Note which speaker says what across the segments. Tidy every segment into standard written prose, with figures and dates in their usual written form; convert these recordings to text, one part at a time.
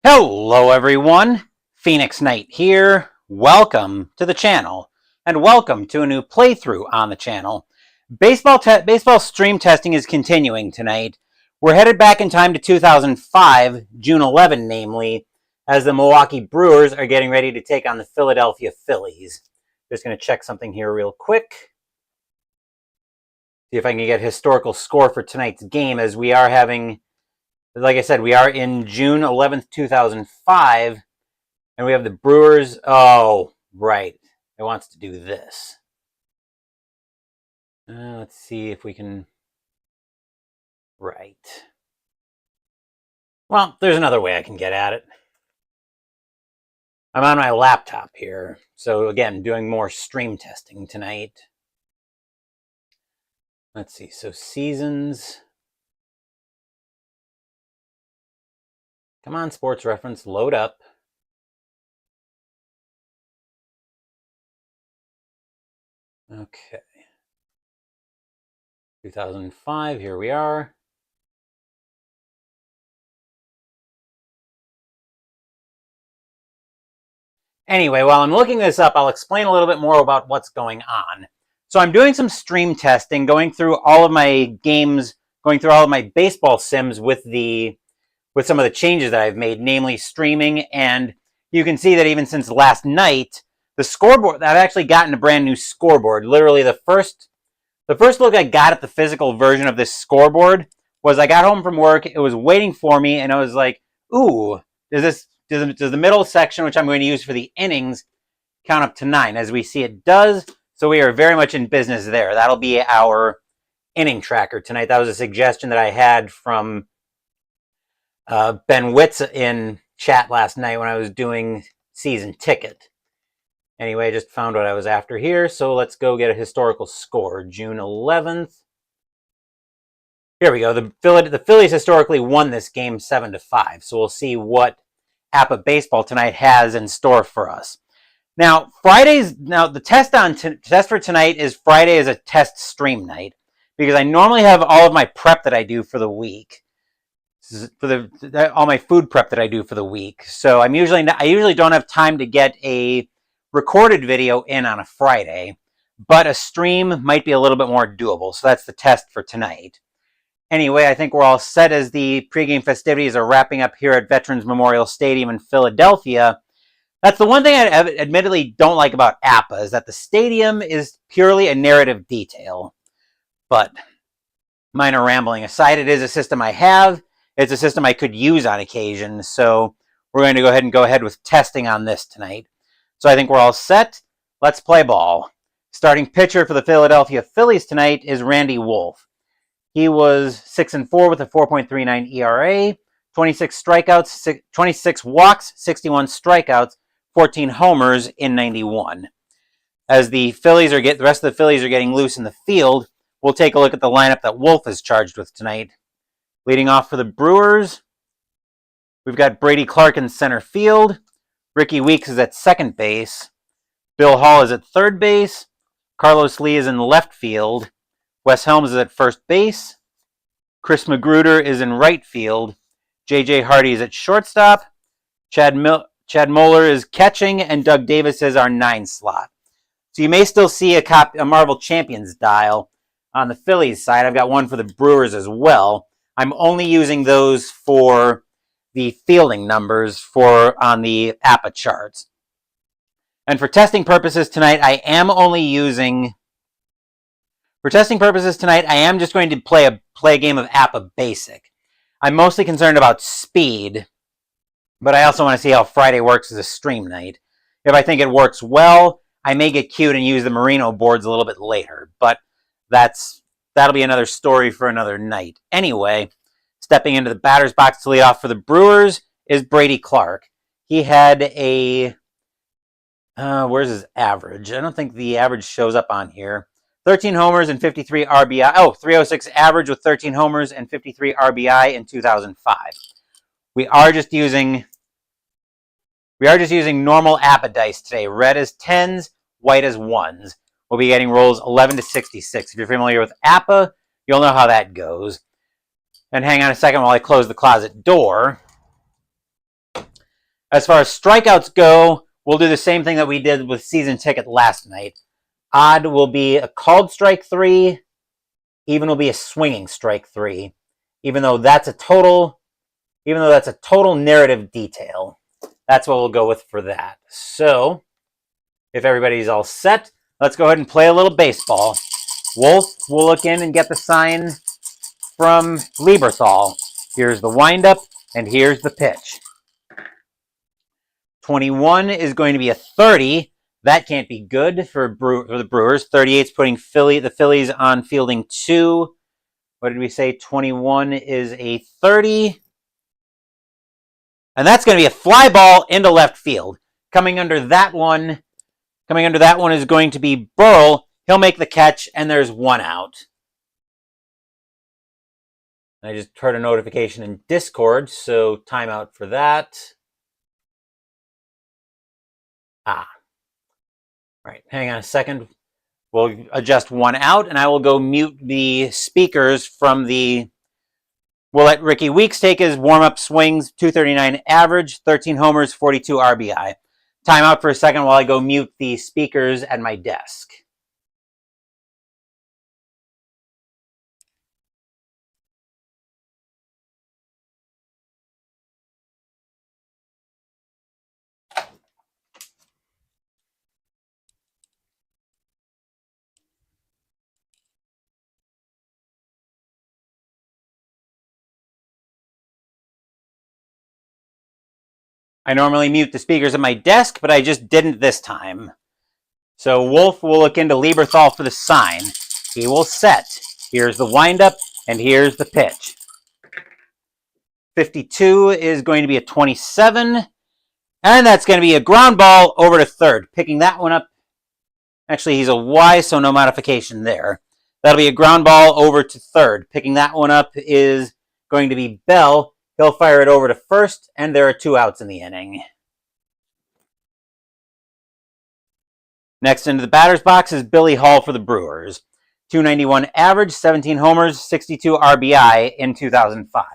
Speaker 1: Hello everyone, Phoenix Knight here. Welcome to the channel, and welcome to a new playthrough on the channel. Baseball stream testing is continuing tonight. We're headed back in time to 2005, June 11 namely, as the Milwaukee Brewers are getting ready to take on the Philadelphia Phillies. Just going to check something here real quick. See if I can get a historical score for tonight's game, as we are having... Like I said, we are in June 11th, 2005, and we have the Brewers. Oh, right. It wants to do this. Let's see if we can... Right. Well, there's another way I can get at it. I'm on my laptop here, so again, doing more stream testing tonight. Let's see, so seasons... Come on, Sports Reference, load up. Okay. 2005, here we are. Anyway, while I'm looking this up, I'll explain a little bit more about what's going on. So I'm doing some stream testing, going through all of my games, going through all of my baseball sims with some of the changes that I've made, namely streaming. And you can see that even since last night, the scoreboard, I've actually gotten a brand new scoreboard. Literally the first look I got at the physical version of this scoreboard was I got home from work, it was waiting for me, and I was like, ooh, does the middle section, which I'm going to use for the innings, count up to 9? As we see, it does. So we are very much in business there. That'll be our inning tracker tonight. That was a suggestion that I had from Ben Witz in chat last night when I was doing season ticket. Anyway, I just found what I was after here, so let's go get a historical score. June 11th. Here we go. The Phillies historically won this game 7-5, so we'll see what APBA Baseball tonight has in store for us. Now, the test for tonight is Friday is a test stream night, because I normally have all of my prep that I do for the week. All my food prep that I do for the week. So I usually don't have time to get a recorded video in on a Friday, but a stream might be a little bit more doable. So that's the test for tonight. Anyway, I think we're all set as the pregame festivities are wrapping up here at Veterans Memorial Stadium in Philadelphia. That's the one thing I admittedly don't like about APBA, is that the stadium is purely a narrative detail. But minor rambling aside, it is a system I have. It's a system I could use on occasion, so we're going to go ahead with testing on this tonight. So I think we're all set. Let's play ball. Starting pitcher for the Philadelphia Phillies tonight is Randy Wolf. He was 6-4 with a 4.39 ERA, 26 strikeouts, 26 walks, 61 strikeouts, 14 homers in 91. As the rest of the Phillies are getting loose in the field, we'll take a look at the lineup that Wolf is charged with tonight. Leading off for the Brewers, we've got Brady Clark in center field. Ricky Weeks is at second base. Bill Hall is at third base. Carlos Lee is in left field. Wes Helms is at first base. Chris Magruder is in right field. J.J. Hardy is at shortstop. Chad Moeller is catching, and Doug Davis is our 9 slot. So you may still see a Marvel Champions dial on the Phillies side. I've got one for the Brewers as well. I'm only using those for the fielding numbers on the APBA charts. And for testing purposes tonight, I am just going to play a game of APBA Basic. I'm mostly concerned about speed, but I also want to see how Friday works as a stream night. If I think it works well, I may get cute and use the Merino boards a little bit later, but that'll be another story for another night. Anyway, stepping into the batter's box to lead off for the Brewers is Brady Clark. He had where's his average? I don't think the average shows up on here. 13 homers and 53 RBI. Oh, 306 average with 13 homers and 53 RBI in 2005. We are just using normal APBA dice today. Red as 10s, white as 1s. We'll be getting rolls 11 to 66. If you're familiar with APBA, you'll know how that goes. And hang on a second while I close the closet door. As far as strikeouts go, we'll do the same thing that we did with season ticket last night. Odd will be a called strike 3. Even will be a swinging strike 3. Even though that's a total narrative detail. That's what we'll go with for that. So, if everybody's all set, let's go ahead and play a little baseball. Wolf will look in and get the sign from Lieberthal. Here's the windup, and here's the pitch. 21 is going to be a 30. That can't be good for the Brewers. 38's putting the Phillies on fielding 2. What did we say? 21 is a 30. And that's going to be a fly ball into left field. Coming under that one is going to be Burrell. He'll make the catch, and there's 1 out. I just heard a notification in Discord, so timeout for that. All right, hang on a second. We'll adjust 1 out, and I will go mute the speakers from the... We'll let Ricky Weeks take his warm-up swings, 239 average, 13 homers, 42 RBI. Timeout for a second while I go mute the speakers at my desk. I normally mute the speakers at my desk, but I just didn't this time. So Wolf will look into Lieberthal for the sign. He will set. Here's the windup, and here's the pitch. 52 is going to be a 27, and that's going to be a ground ball over to third. Picking that one up. Actually, he's a Y, so no modification there. That'll be a ground ball over to third. Picking that one up is going to be Bell. He'll fire it over to first, and there are 2 outs in the inning. Next into the batter's box is Billy Hall for the Brewers. 291 average, 17 homers, 62 RBI in 2005.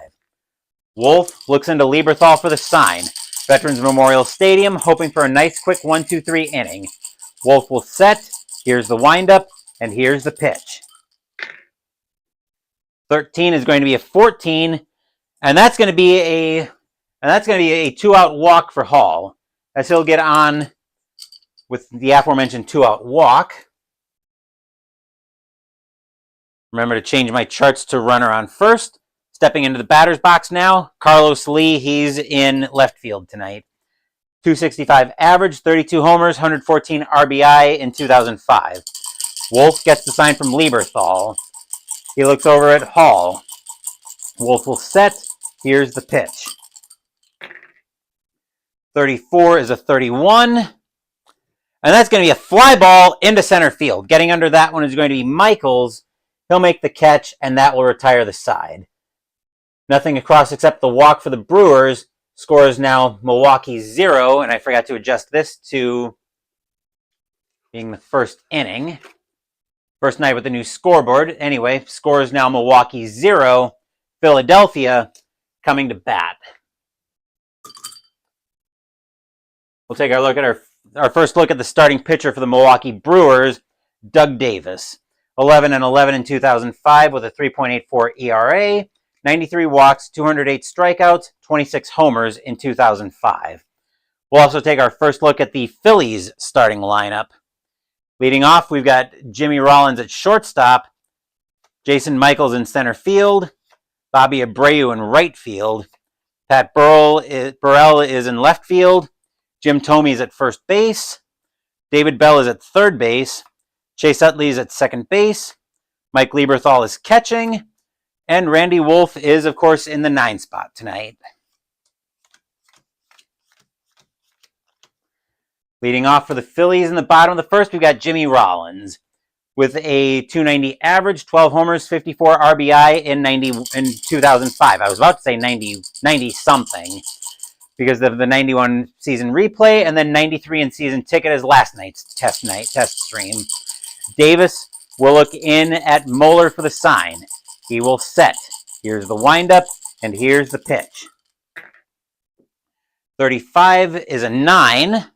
Speaker 1: Wolf looks into Lieberthal for the sign. Veterans Memorial Stadium, hoping for a nice quick 1-2-3 inning. Wolf will set. Here's the windup, and here's the pitch. 13 is going to be a 14. And that's going to be a 2-out walk for Hall, as he'll get on with the aforementioned 2-out walk. Remember to change my charts to runner on first. Stepping into the batter's box now, Carlos Lee. He's in left field tonight. 265 average, 32 homers, 114 RBI in 2005. Wolf gets the sign from Lieberthal. He looks over at Hall. Wolf will set. Here's the pitch. 34 is a 31. And that's going to be a fly ball into center field. Getting under that one is going to be Michaels. He'll make the catch, and that will retire the side. Nothing across except the walk for the Brewers. Score is now Milwaukee 0. And I forgot to adjust this to being the first inning. First night with the new scoreboard. Anyway, score is now Milwaukee 0. Philadelphia coming to bat. We'll take our look at our first look at the starting pitcher for the Milwaukee Brewers, Doug Davis. 11-11 in 2005 with a 3.84 ERA, 93 walks, 208 strikeouts, 26 homers in 2005. We'll also take our first look at the Phillies starting lineup. Leading off, we've got Jimmy Rollins at shortstop, Jason Michaels in center field, Bobby Abreu in right field. Pat Burrell is in left field. Jim Thome is at first base. David Bell is at third base. Chase Utley is at second base. Mike Lieberthal is catching. And Randy Wolf is, of course, in the 9 spot tonight. Leading off for the Phillies in the bottom of the first, we've got Jimmy Rollins. With a 290 average, 12 homers, 54 RBI in 2005. I was about to say 90-something because of the 91 season replay, and then 93 in season ticket as last night's test stream. Davis will look in at Moeller for the sign. He will set. Here's the windup, and here's the pitch. 35 is a 9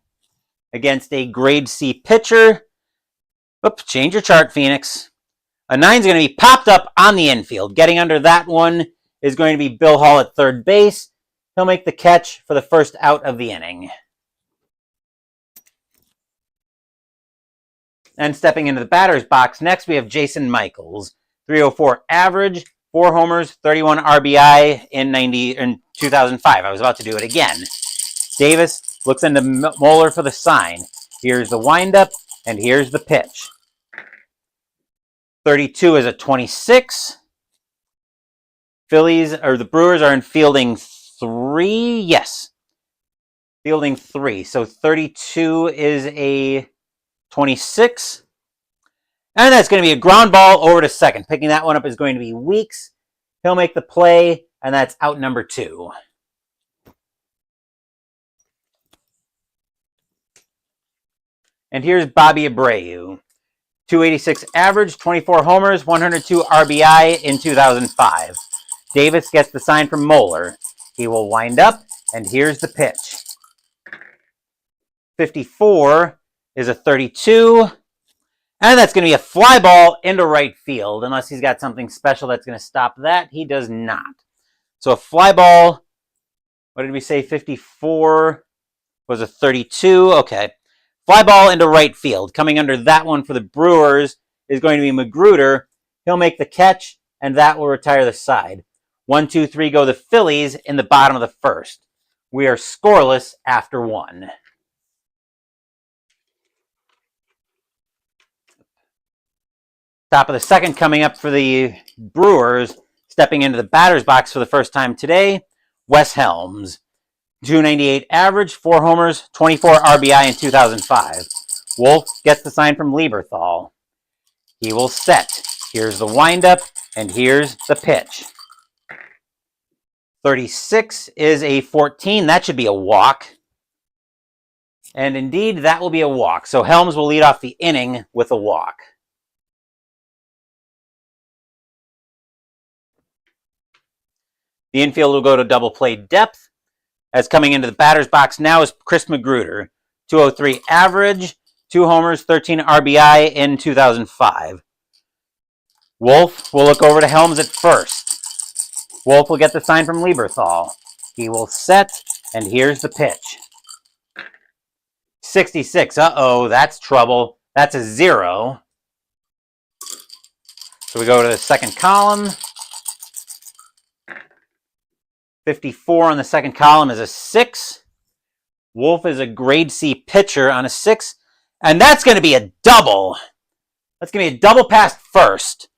Speaker 1: against a grade C pitcher. Oops, change your chart, Phoenix. A 9 is going to be popped up on the infield. Getting under that one is going to be Bill Hall at third base. He'll make the catch for the first out of the inning. And stepping into the batter's box, next we have Jason Michaels. 304 average, 4 homers, 31 RBI in 2005. I was about to do it again. Davis looks into Moeller for the sign. Here's the windup, and here's the pitch. 32 is a 26. The Brewers are in fielding 3. Yes. Fielding 3. So 32 is a 26. And that's going to be a ground ball over to second. Picking that one up is going to be Weeks. He'll make the play, and that's out number 2. And here's Bobby Abreu. 286 average, 24 homers, 102 RBI in 2005. Davis gets the sign from Moeller. He will wind up, and here's the pitch. 54 is a 32. And that's going to be a fly ball into right field, unless he's got something special that's going to stop that. He does not. So a fly ball, what did we say, 54 was a 32? Okay. Fly ball into right field. Coming under that one for the Brewers is going to be Magruder. He'll make the catch, and that will retire the side. 1, 2, 3 go the Phillies in the bottom of the first. We are scoreless after 1. Top of the second coming up for the Brewers. Stepping into the batter's box for the first time today, Wes Helms. 298 average, 4 homers, 24 RBI in 2005. Wolf gets the sign from Lieberthal. He will set. Here's the windup, and here's the pitch. 36 is a 14. That should be a walk. And indeed, that will be a walk. So Helms will lead off the inning with a walk. The infield will go to double play depth. As coming into the batter's box now is Chris Magruder. 203 average, 2 homers, 13 RBI in 2005. Wolf will look over to Helms at first. Wolf will get the sign from Lieberthal. He will set, and here's the pitch. 66, uh-oh, that's trouble. That's a 0. So we go to the second column. 54 on the second column is a 6. Wolf is a grade C pitcher on a 6. And that's going to be a double. That's going to be a double past first.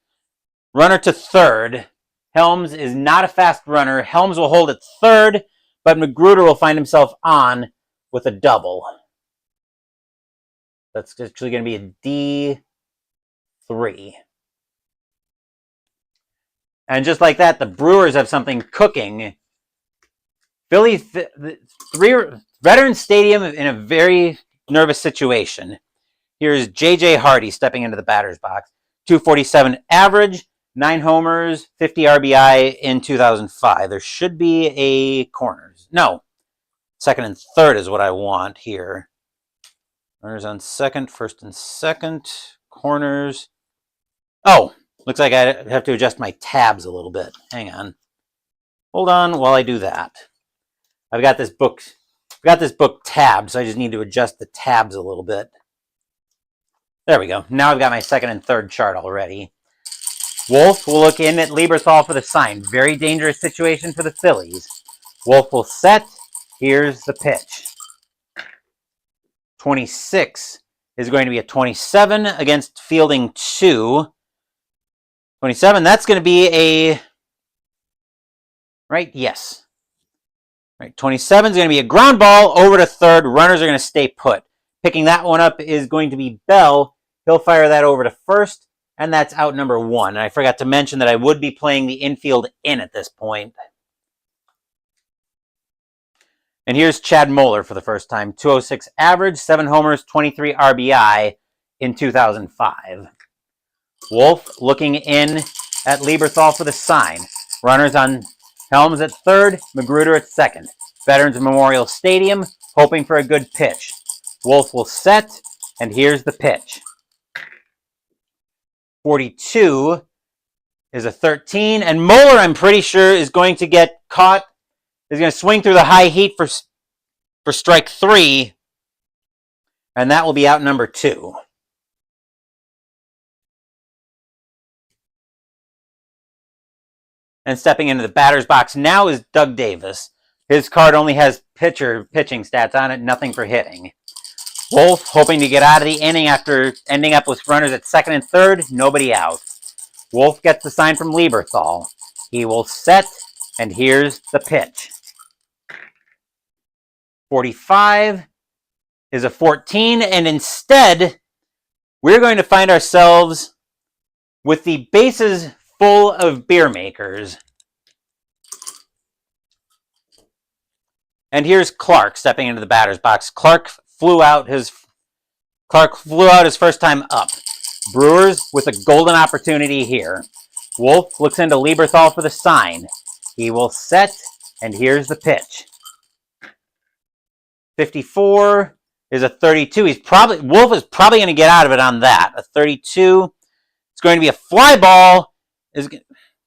Speaker 1: Runner to third. Helms is not a fast runner. Helms will hold at third, but Magruder will find himself on with a double. That's actually going to be a D3. And just like that, the Brewers have something cooking. Philly, Veterans Stadium in a very nervous situation. Here's J.J. Hardy stepping into the batter's box. 247 average, 9 homers, 50 RBI in 2005. There should be a corners. No, second and third is what I want here. Runners on second, first and second, corners. Oh, looks like I have to adjust my tabs a little bit. Hang on. Hold on while I do that. I've got this book tabbed, so I just need to adjust the tabs a little bit. There we go. Now I've got my second and third chart already. Wolf will look in at Lieberthal for the sign. Very dangerous situation for the Phillies. Wolf will set. Here's the pitch. 26 is going to be a 27 against fielding 2. 27, that's going to be a... Right? Yes. Right, 27 is going to be a ground ball over to third. Runners are going to stay put. Picking that one up is going to be Bell. He'll fire that over to first, and that's out number 1. And I forgot to mention that I would be playing the infield in at this point. And here's Chad Moeller for the first time. 206 average, 7 homers, 23 RBI in 2005. Wolf looking in at Lieberthal for the sign. Runners on Helms at third, Magruder at second. Veterans Memorial Stadium, hoping for a good pitch. Wolf will set, and here's the pitch. 42 is a 13, and Moeller, I'm pretty sure, is going to get caught, is going to swing through the high heat for strike 3, and that will be out number 2. And stepping into the batter's box now is Doug Davis. His card only has pitching stats on it, nothing for hitting. Wolf hoping to get out of the inning after ending up with runners at second and third, nobody out. Wolf gets the sign from Lieberthal. He will set, and here's the pitch. 45 is a 14, and instead, we're going to find ourselves with the bases full of beer makers. And here's Clark stepping into the batter's box. Clark flew out his first time up. Brewers with a golden opportunity here. Wolf looks into Lieberthal for the sign. He will set, and here's the pitch. 54 is a 32. Wolf is probably going to get out of it on that. A 32. It's going to be a fly ball.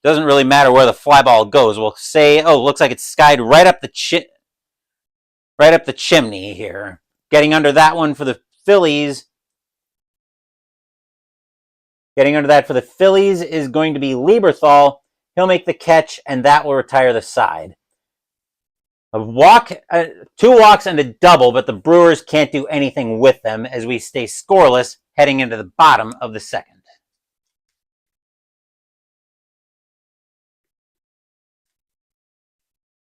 Speaker 1: Doesn't really matter where the fly ball goes. We'll say, looks like it's skied right up the chimney here. Getting under that one for the Phillies. Getting under that for the Phillies is going to be Lieberthal. He'll make the catch, and that will retire the side. A walk, 2 walks and a double, but the Brewers can't do anything with them as we stay scoreless heading into the bottom of the second.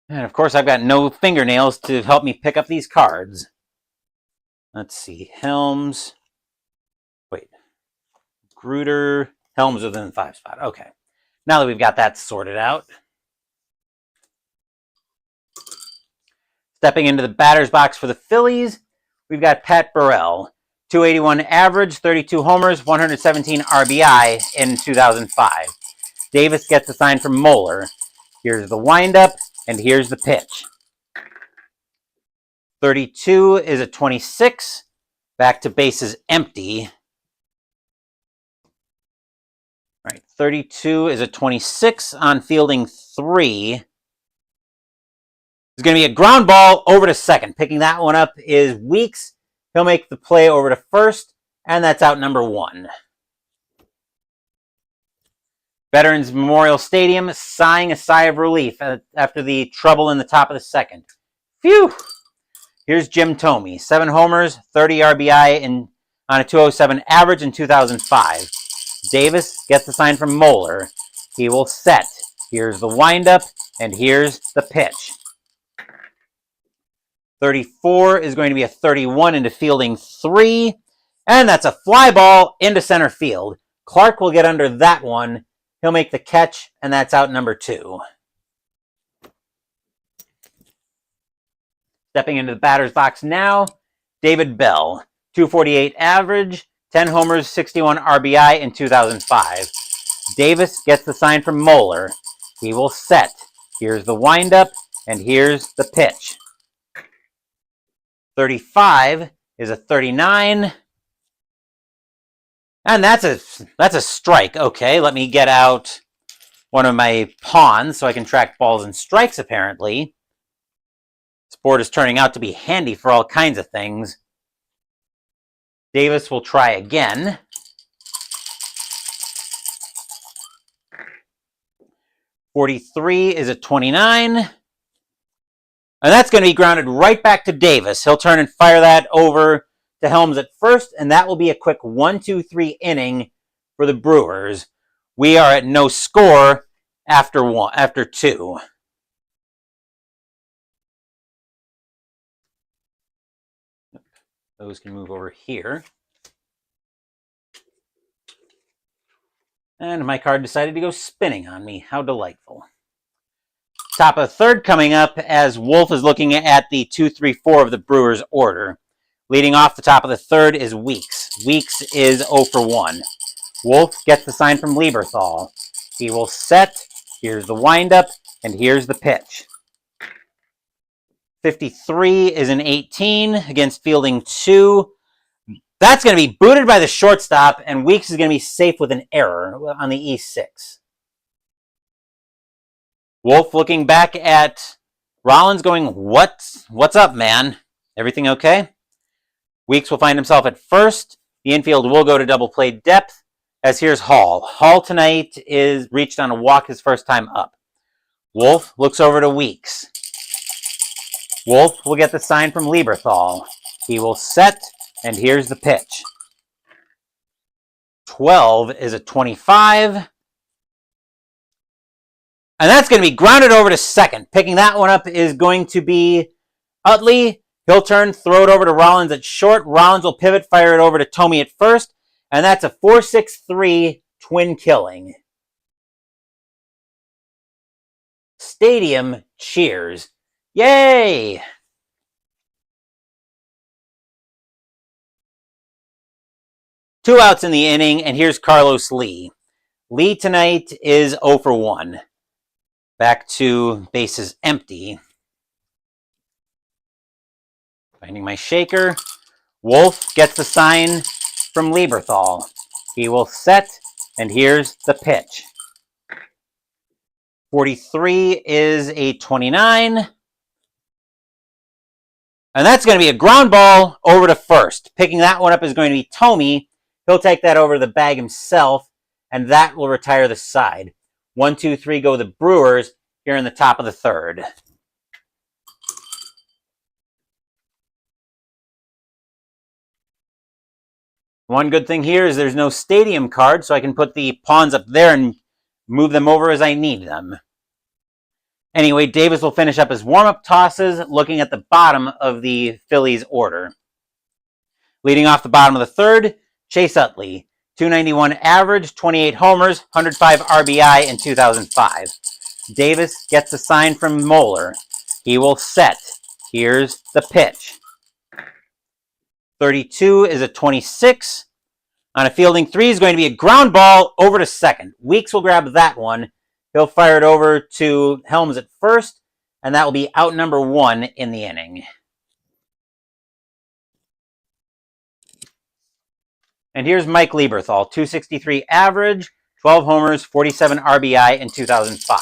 Speaker 1: And of course, I've got no fingernails to help me pick up these cards. Let's see. Helms. Wait. Gruder. Helms within the 5 spot. Okay. Now that we've got that sorted out. Stepping into the batter's box for the Phillies, we've got Pat Burrell. 281 average, 32 homers, 117 RBI in 2005. Davis gets the sign from Moeller. Here's the windup, and here's the pitch. 32 is a 26. Back to bases empty. All right, 32 is a 26 on fielding 3. It's going to be a ground ball over to second. Picking that one up is Weeks. He'll make the play over to first, and that's out number 1. Veterans Memorial Stadium sighing a sigh of relief after the trouble in the top of the second. Phew! Here's Jim Thome. 7 homers, 30 RBI on a 207 average in 2005. Davis gets the sign from Moeller. He will set. Here's the windup, and here's the pitch. 34 is going to be a 31 into fielding 3. And that's a fly ball into center field. Clark will get under that one. He'll make the catch, and that's out number 2. Stepping into the batter's box now, David Bell. 248 average, 10 homers, 61 RBI in 2005. Davis gets the sign from Moeller. He will set. Here's the windup, and here's the pitch. 35 is a 39. And that's a strike. Okay, let me get out one of my pawns so I can track balls and strikes, apparently. This board is turning out to be handy for all kinds of things. Davis will try again. 43 is a 29. And that's going to be grounded right back to Davis. He'll turn and fire that over to Helms at first, and that will be a quick 1-2-3 inning for the Brewers. We are at no score after 2. Those can move over here. And my card decided to go spinning on me. How delightful. Top of third coming up as Wolf is looking at the 2-3-4 of the Brewers order. Leading off the top of the third is Weeks. Weeks is 0 for 1. Wolf gets the sign from Lieberthal. He will set. Here's the windup, and here's the pitch. 53 is an 18 against fielding 2. That's going to be booted by the shortstop, and Weeks is going to be safe with an error on the E6. Wolf looking back at Rollins going, what's up, man? Everything okay? Weeks will find himself at first. The infield will go to double play depth, as here's Hall. Hall tonight is reached on a walk his first time up. Wolf looks over to Weeks. Wolf will get the sign from Lieberthal. He will set, and here's the pitch. 12 is a 25. And that's going to be grounded over to second. Picking that one up is going to be Utley. He'll turn, throw it over to Rollins at short. Rollins will pivot, fire it over to Thome at first. And that's a 4-6-3 twin killing. Stadium cheers. Yay! Two outs in the inning, and here's Carlos Lee. Lee tonight is 0 for 1. Back to bases empty. Finding my shaker. Wolf gets the sign from Lieberthal. He will set, and here's the pitch. 43 is a 29. And that's going to be a ground ball over to first. Picking that one up is going to be Thome. He'll take that over to the bag himself, and that will retire the side. 1, 2, 3 go the Brewers here in the top of the third. One good thing here is there's no stadium card, so I can put the pawns up there and move them over as I need them. Anyway, Davis will finish up his warm-up tosses, looking at the bottom of the Phillies order. Leading off the bottom of the third, Chase Utley. 291 average, 28 homers, 105 RBI in 2005. Davis gets a sign from Moeller. He will set. Here's the pitch. 32 is a 26. On a fielding 3 is going to be a ground ball over to second. Weeks will grab that one. He'll fire it over to Helms at first, and that will be out number 1 in the inning. And here's Mike Lieberthal, 263 average, 12 homers, 47 RBI in 2005.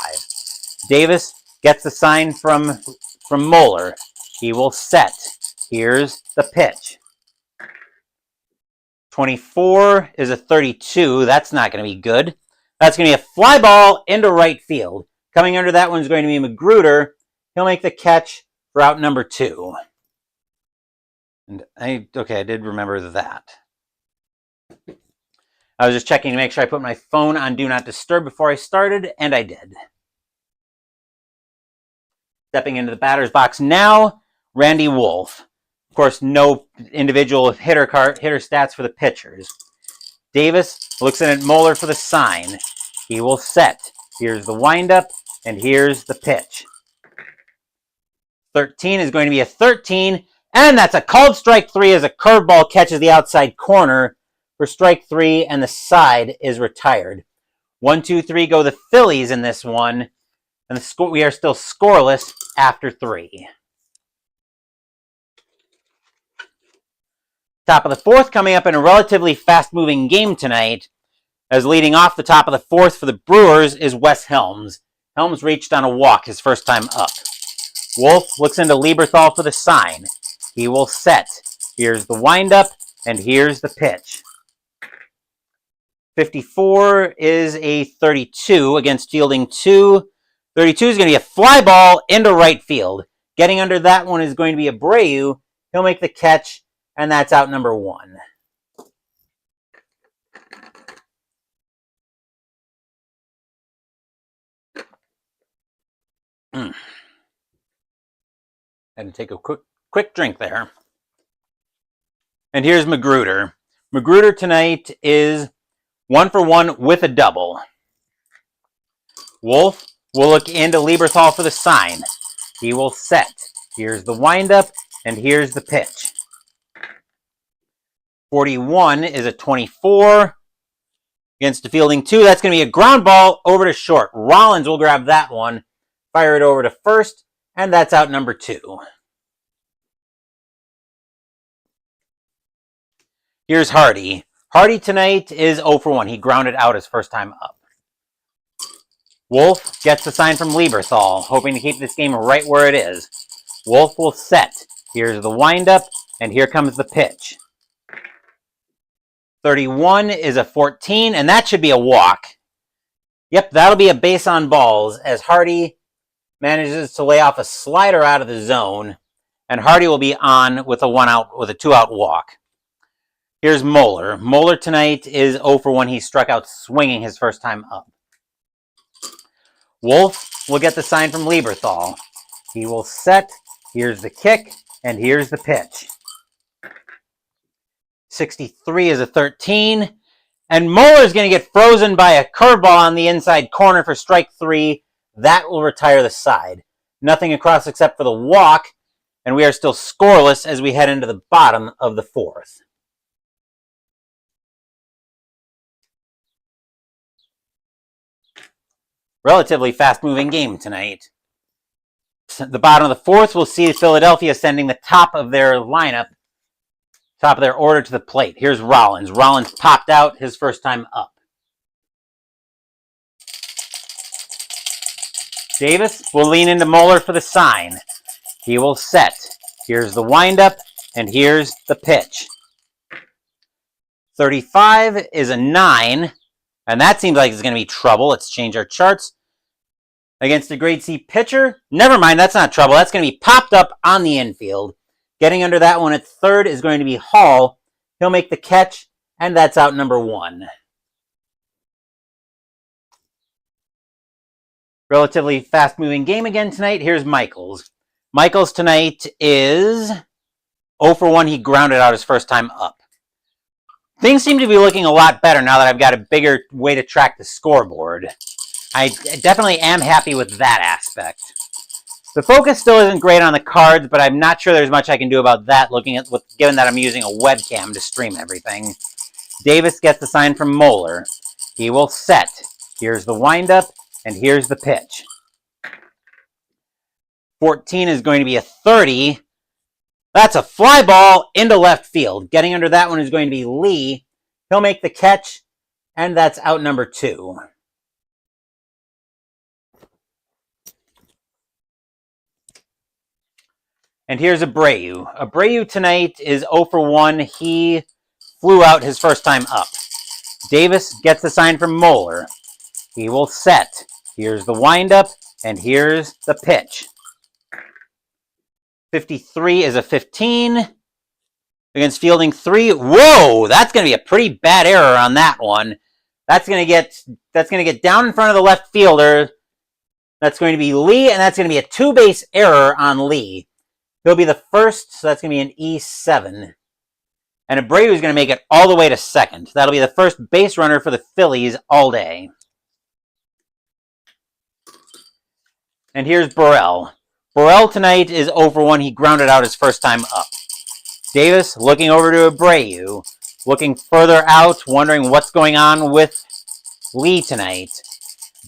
Speaker 1: Davis gets the sign from Moeller. He will set. Here's the pitch. 24 is a 32. That's not going to be good. That's going to be a fly ball into right field. Coming under that one is going to be Magruder. He'll make the catch for out number 2. And I did remember that. I was just checking to make sure I put my phone on Do Not Disturb before I started, and I did. Stepping into the batter's box now, Randy Wolf. Of course, no individual hitter stats for the pitchers. Davis looks in at Moeller for the sign. He will set. Here's the windup, and here's the pitch. 13 is going to be a 13, and that's a called strike 3 as a curveball catches the outside corner for strike 3, and the side is retired. 1, 2, 3 go the Phillies in this one, and we are still scoreless after 3. Top of the 4th coming up in a relatively fast-moving game tonight, as leading off the top of the 4th for the Brewers is Wes Helms. Helms reached on a walk his first time up. Wolf looks into Lieberthal for the sign. He will set. Here's the windup, and here's the pitch. 54 is a 32 against fielding 2. 32 is going to be a fly ball into right field. Getting under that one is going to be Abreu. He'll make the catch, and that's out number 1. Had to take a quick drink there. And here's Magruder. Magruder tonight is 1 for 1 with a double. Wolf will look into Lieberthal for the sign. He will set. Here's the windup, and here's the pitch. 41 is a 24 against the fielding 2. That's going to be a ground ball over to short. Rollins will grab that one, fire it over to first, and that's out number 2. Here's Hardy. Hardy tonight is 0 for 1. He grounded out his first time up. Wolf gets the sign from Lieberthal, hoping to keep this game right where it is. Wolf will set. Here's the windup, and here comes the pitch. 31 is a 14, and that should be a walk. Yep, that'll be a base on balls as Hardy manages to lay off a slider out of the zone, and Hardy will be on with a 2-out walk. Here's Moeller. Moeller tonight is 0 for 1. He struck out swinging his first time up. Wolf will get the sign from Lieberthal. He will set. Here's the kick, and here's the pitch. 63 is a 13. And Moeller's going to get frozen by a curveball on the inside corner for strike 3. That will retire the side. Nothing across except for the walk, and we are still scoreless as we head into the bottom of the 4th. Relatively fast-moving game tonight. The bottom of the 4th, we'll see Philadelphia sending the top of their lineup, top of their order to the plate. Here's Rollins. Rollins popped out his first time up. Davis will lean into Moeller for the sign. He will set. Here's the windup, and here's the pitch. 35 is a 9, and that seems like it's going to be trouble. Let's change our charts. Against a grade C pitcher, never mind, that's not trouble. That's going to be popped up on the infield. Getting under that one at third is going to be Hall. He'll make the catch, and that's out number 1. Relatively fast-moving game again tonight. Here's Michaels. Michaels tonight is 0 for 1. He grounded out his first time up. Things seem to be looking a lot better now that I've got a bigger way to track the scoreboard. I definitely am happy with that aspect. The focus still isn't great on the cards, but I'm not sure there's much I can do about that, given that I'm using a webcam to stream everything. Davis gets the sign from Moeller. He will set. Here's the windup, and here's the pitch. 14 is going to be a 30. That's a fly ball into left field. Getting under that one is going to be Lee. He'll make the catch, and that's out number 2. And here's Abreu. Abreu tonight is 0 for 1. He flew out his first time up. Davis gets the sign from Moeller. He will set. Here's the windup, and here's the pitch. 53 is a 15. Against fielding 3. Whoa! That's going to be a pretty bad error on that one. That's going to get down in front of the left fielder. That's going to be Lee, and that's going to be a 2-base error on Lee. He'll be the first, so that's going to be an E7. And Abreu is going to make it all the way to second. That'll be the first base runner for the Phillies all day. And here's Burrell. Burrell tonight is 0 for 1. He grounded out his first time up. Davis looking over to Abreu. Looking further out, wondering what's going on with Lee tonight.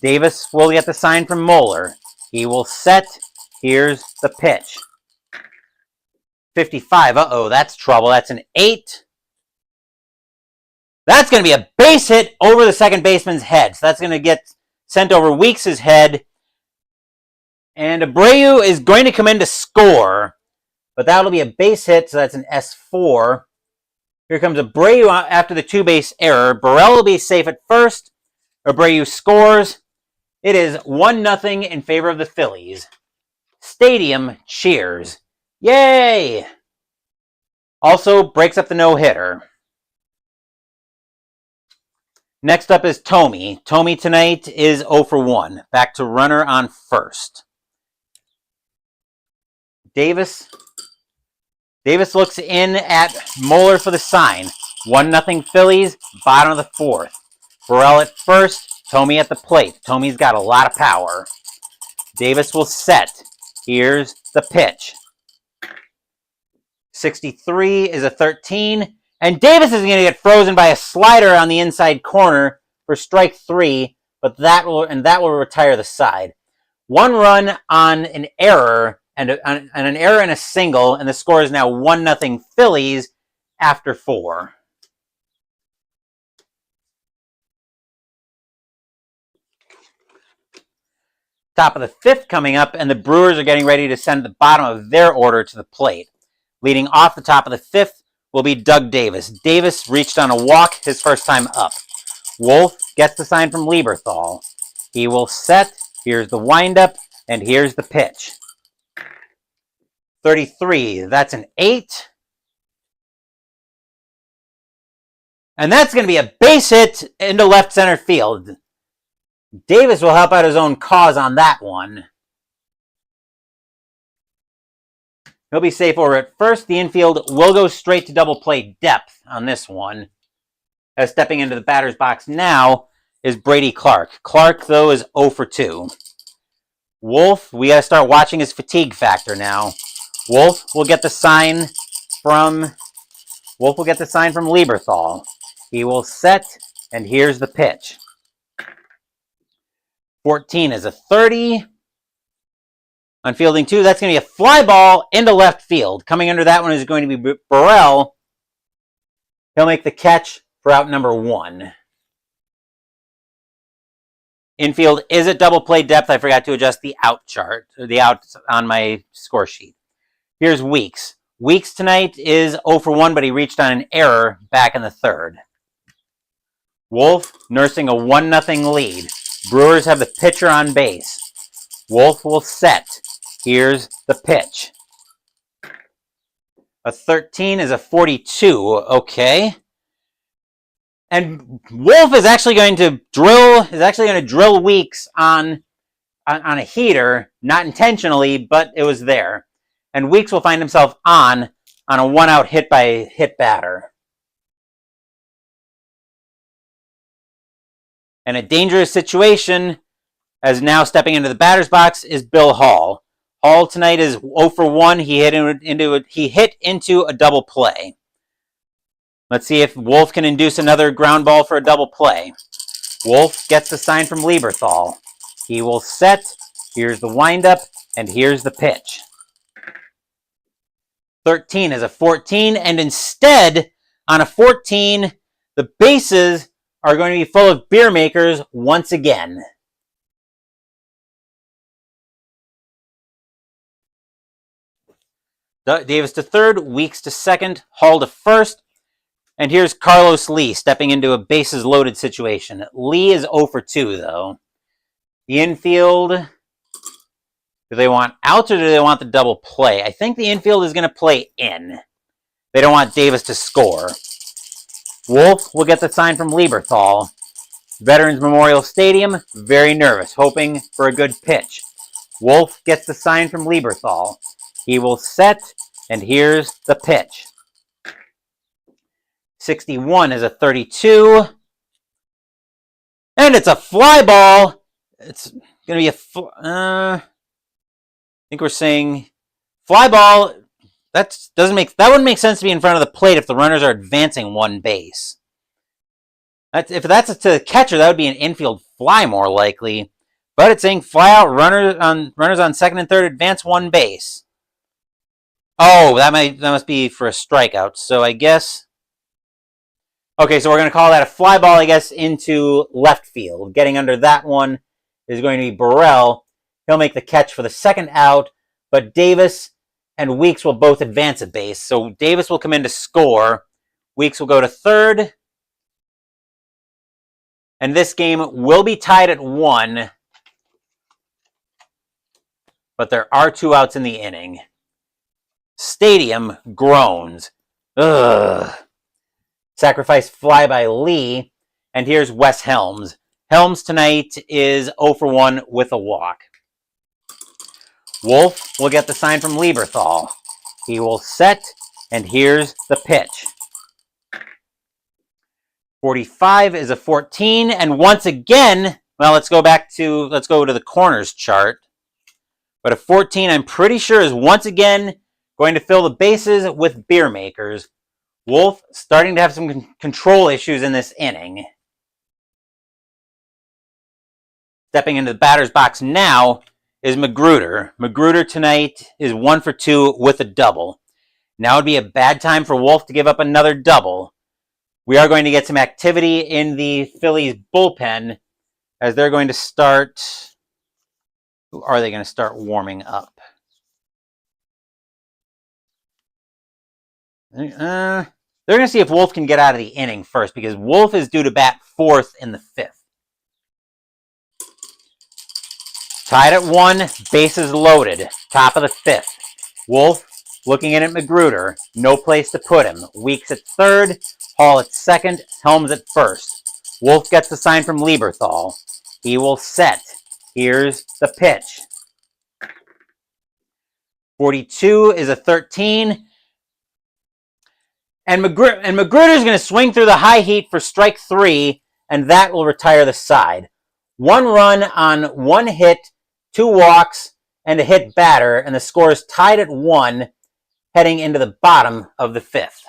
Speaker 1: Davis will get the sign from Moeller. He will set. Here's the pitch. 55. Uh-oh, that's trouble. That's an 8. That's going to be a base hit over the second baseman's head. So that's going to get sent over Weeks' head. And Abreu is going to come in to score. But that'll be a base hit, so that's an S4. Here comes Abreu after the 2-base error. Burrell will be safe at first. Abreu scores. It is 1-0 in favor of the Phillies. Stadium cheers. Yay! Also breaks up the no-hitter. Next up is Tomey. Tomey tonight is 0 for 1. Back to runner on first. Davis looks in at Moeller for the sign. 1-0 Phillies, bottom of the 4th. Burrell at first, Tomey at the plate. Tomey's got a lot of power. Davis will set. Here's the pitch. 63 is a 13. And Davis is going to get frozen by a slider on the inside corner for strike 3, but that will retire the side. 1 run on an error and an error and a single, and the score is now 1-0 Phillies after 4. Top of the fifth coming up, and the Brewers are getting ready to send the bottom of their order to the plate. Leading off the top of the fifth will be Doug Davis. Davis reached on a walk his first time up. Wolf gets the sign from Lieberthal. He will set. Here's the windup, and here's the pitch. 33. That's an 8. And that's going to be a base hit into left center field. Davis will help out his own cause on that one. He'll be safe over at first. The infield will go straight to double play depth on this one. As stepping into the batter's box now is Brady Clark. Clark, though, is 0 for 2. Wolf, we got to start watching his fatigue factor now. Wolf will get the sign from Lieberthal. He will set, and here's the pitch. 14 is a 30. On fielding 2, that's going to be a fly ball into left field. Coming under that one is going to be Burrell. He'll make the catch for out number 1. Infield is at double play depth. I forgot to adjust the out chart, or the out on my score sheet. Here's Weeks. Weeks tonight is 0 for 1, but he reached on an error back in the third. Wolf nursing a 1-0 lead. Brewers have the pitcher on base. Wolf will set. Here's the pitch. A 13 is a 42. Okay. And Wolf is actually going to drill Weeks on a heater, not intentionally, but it was there. And Weeks will find himself on a 1-out hit by hit batter. And a dangerous situation, as now stepping into the batter's box, is Bill Hall. Hall tonight is 0 for 1. He hit into a double play. Let's see if Wolf can induce another ground ball for a double play. Wolf gets the sign from Lieberthal. He will set. Here's the windup, and here's the pitch. 13 is a 14, and instead, on a 14, the bases are going to be full of beer makers once again. Davis to third, Weeks to second, Hall to first. And here's Carlos Lee stepping into a bases loaded situation. Lee is 0 for 2, though. The infield, do they want outs or do they want the double play? I think the infield is going to play in. They don't want Davis to score. Wolf will get the sign from Lieberthal. Veterans Memorial Stadium, very nervous, hoping for a good pitch. Wolf gets the sign from Lieberthal. He will set, and here's the pitch. 61 is a 32. And it's a fly ball. It's going to be I think we're saying fly ball. That wouldn't make sense to be in front of the plate if the runners are advancing one base. If that's to the catcher, that would be an infield fly more likely. But it's saying fly out, runners on second and third, advance one base. Oh, that must be for a strikeout. So I guess. Okay, so we're going to call that a fly ball, I guess, into left field. Getting under that one is going to be Burrell. He'll make the catch for the second out, but Davis and Weeks will both advance a base. So Davis will come in to score. Weeks will go to third. And this game will be tied at 1. But there are 2 outs in the inning. Stadium groans. Ugh. Sacrifice fly by Lee. And here's Wes Helms. Helms tonight is 0 for 1 with a walk. Wolf will get the sign from Lieberthal. He will set, and here's the pitch. 45 is a 14, and once again, well, let's go to the corners chart. But a 14, I'm pretty sure, is once again going to fill the bases with beer makers. Wolf starting to have some control issues in this inning. Stepping into the batter's box now is Magruder. Magruder tonight is 1 for 2 with a double. Now would be a bad time for Wolf to give up another double. We are going to get some activity in the Phillies bullpen as they're going to start Who are they going to start warming up? They're going to see if Wolf can get out of the inning first, because Wolf is due to bat fourth in the fifth. Tied at 1, bases loaded, top of the fifth. Wolf looking in at Magruder, no place to put him. Weeks at third, Hall at second, Helms at first. Wolf gets the sign from Lieberthal. He will set. Here's the pitch. 42 is a 13. And Magruder's going to swing through the high heat for strike 3, and that will retire the side. 1 run on 1 hit, 2 walks, and a hit batter, and the score is tied at 1, heading into the bottom of the 5th.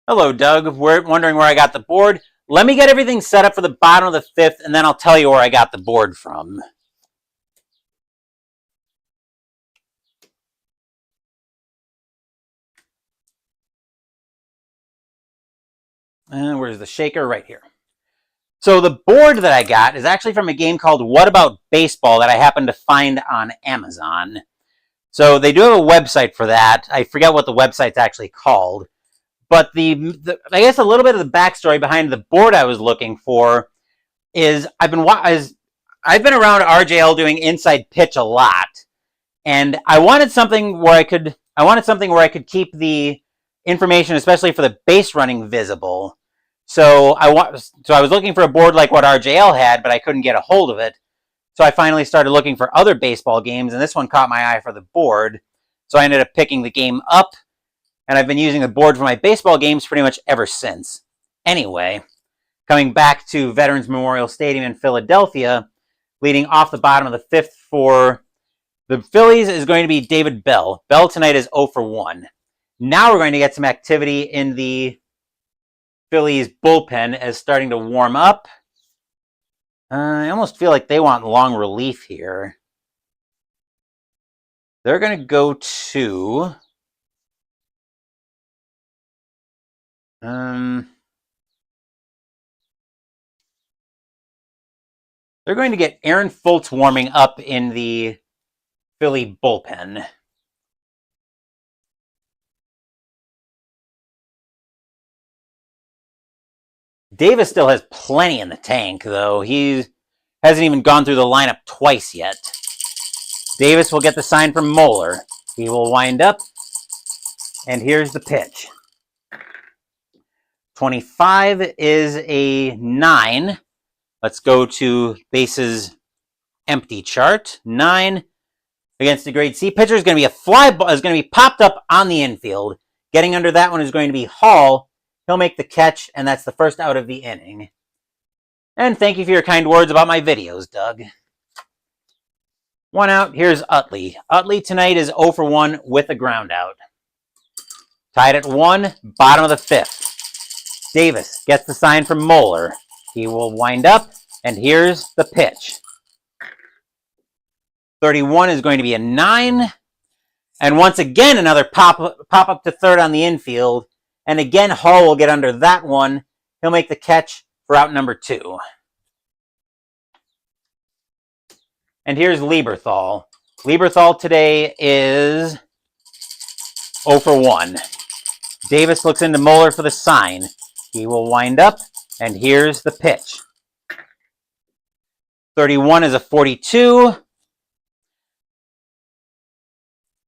Speaker 1: Hello, Doug. We're wondering where I got the board. Let me get everything set up for the bottom of the 5th, and then I'll tell you where I got the board from. Where's the shaker? Right here. So the board that I got is actually from a game called What About Baseball that I happened to find on Amazon. So they do have a website for that. I forget what the website's actually called. But I guess a little bit of the backstory behind the board I was looking for is I've been around RJL doing inside pitch a lot, and I wanted something where I could keep the information, especially for the base running, visible. So I was looking for a board like what RJL had, but I couldn't get a hold of it. So I finally started looking for other baseball games, and this one caught my eye for the board. So I ended up picking the game up, and I've been using the board for my baseball games pretty much ever since. Anyway, coming back to Veterans Memorial Stadium in Philadelphia, leading off the bottom of the 5th for the Phillies is going to be David Bell. Bell tonight is 0 for 1. Now we're going to get some activity in the Phillies bullpen as starting to warm up. I almost feel like they want long relief here. They're going to go to... they're going to get Aaron Fultz warming up in the Philly bullpen. Davis still has plenty in the tank, though. He hasn't even gone through the lineup twice yet. Davis will get the sign from Moeller. He will wind up, and here's the pitch. 25 is a 9. Let's go to bases empty chart. 9 against the grade C. Pitcher is going to be a fly ball, is going to be popped up on the infield. Getting under that one is going to be Hall. He'll make the catch, and that's the first out of the inning. And thank you for your kind words about my videos, Doug. 1 out, here's Utley. Utley tonight is 0 for 1 with a ground out. Tied at 1, bottom of the 5th. Davis gets the sign from Moeller. He will wind up, and here's the pitch. 31 is going to be a 9. And once again, another pop up to third on the infield. And again, Hall will get under that one. He'll make the catch for out number 2. And here's Lieberthal. Lieberthal today is 0 for 1. Davis looks into Moeller for the sign. He will wind up, and here's the pitch. 31 is a 42.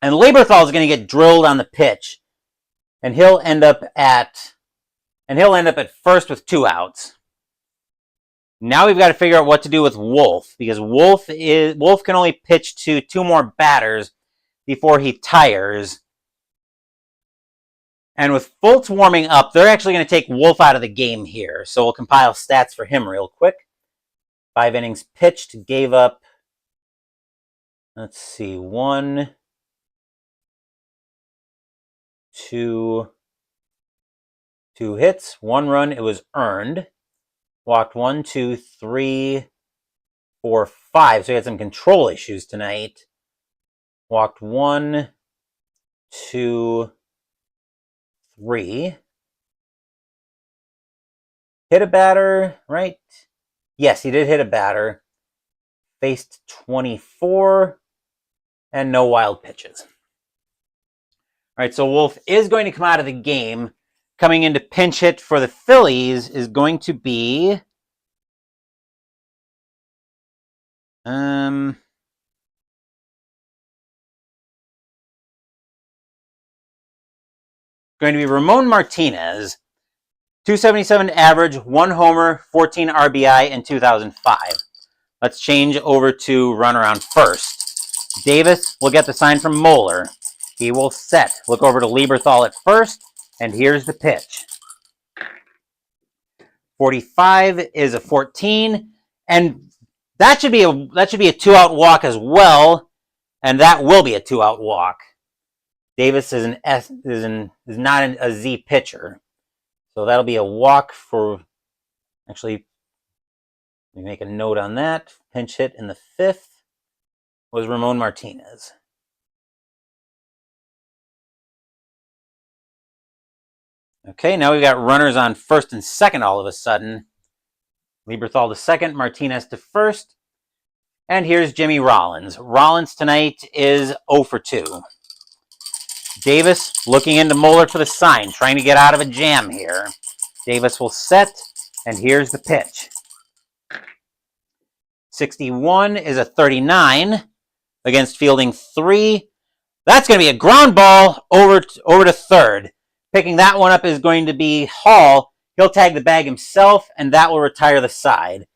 Speaker 1: And Lieberthal is going to get drilled on the pitch. And he'll end up at first with 2 outs. Now we've got to figure out what to do with Wolf, because Wolf can only pitch to 2 more batters before he tires. And with Fultz warming up, they're actually going to take Wolf out of the game here. So we'll compile stats for him real quick. 5 innings pitched, gave up, let's see, 1, 2 hits, 1 run. It was earned. Walked 1, 2, 3, 4, 5. So he had some control issues tonight. Walked 1, 2, 3. Hit a batter, right? Yes, he did hit a batter. Faced 24 and no wild pitches. All right, so Wolf is going to come out of the game. Coming in to pinch hit for the Phillies is going to be going to be Ramon Martinez. 277 average, 1 homer, 14 RBI in 2005. Let's change over to run around first. Davis will get the sign from Moeller. He will set. Look over to Lieberthal at first, and here's the pitch. 45 is a 14, and that should be a 2-out walk as well, and that will be a 2-out walk. Davis is not a Z pitcher, so that'll be a walk for. Actually, let me make a note on that. Pinch hit in the 5th was Ramon Martinez. Okay, now we've got runners on first and second all of a sudden. Lieberthal to second, Martinez to first. And here's Jimmy Rollins. Rollins tonight is 0 for 2. Davis looking into Moeller for the sign, trying to get out of a jam here. Davis will set, and here's the pitch. 61 is a 39 against fielding 3. That's going to be a ground ball over to third. Picking that one up is going to be Hall. He'll tag the bag himself, and that will retire the side.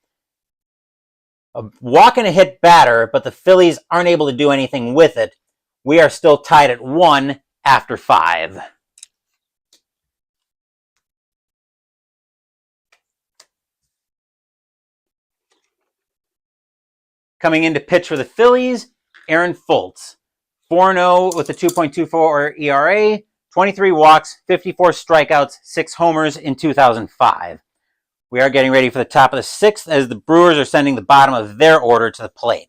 Speaker 1: A walk and a hit batter, but the Phillies aren't able to do anything with it. We are still tied at 1 after 5. Coming in to pitch for the Phillies, Aaron Fultz. 4-0 with a 2.24 ERA, 23 walks, 54 strikeouts, 6 homers in 2005. We are getting ready for the top of the 6th as the Brewers are sending the bottom of their order to the plate.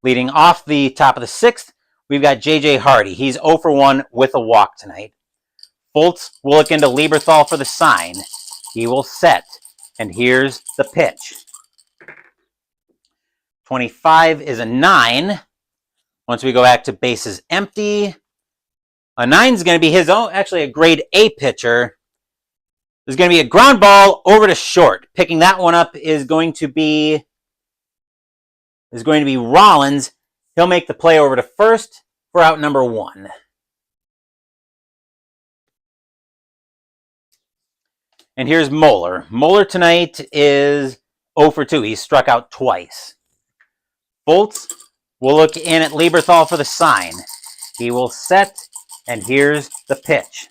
Speaker 1: Leading off the top of the 6th, we've got J.J. Hardy. He's 0 for 1 with a walk tonight. Fultz will look into Lieberthal for the sign. He will set, and here's the pitch. 25 is a 9. Once we go back to bases empty, a 9 is going to be his own, actually a grade A pitcher. There's going to be a ground ball over to short. Picking that one up is going to be Rollins. He'll make the play over to first for out number 1. And here's Moeller. Moeller tonight is 0 for 2. He's struck out twice. Fultz will look in at Lieberthal for the sign. He will set, and here's the pitch.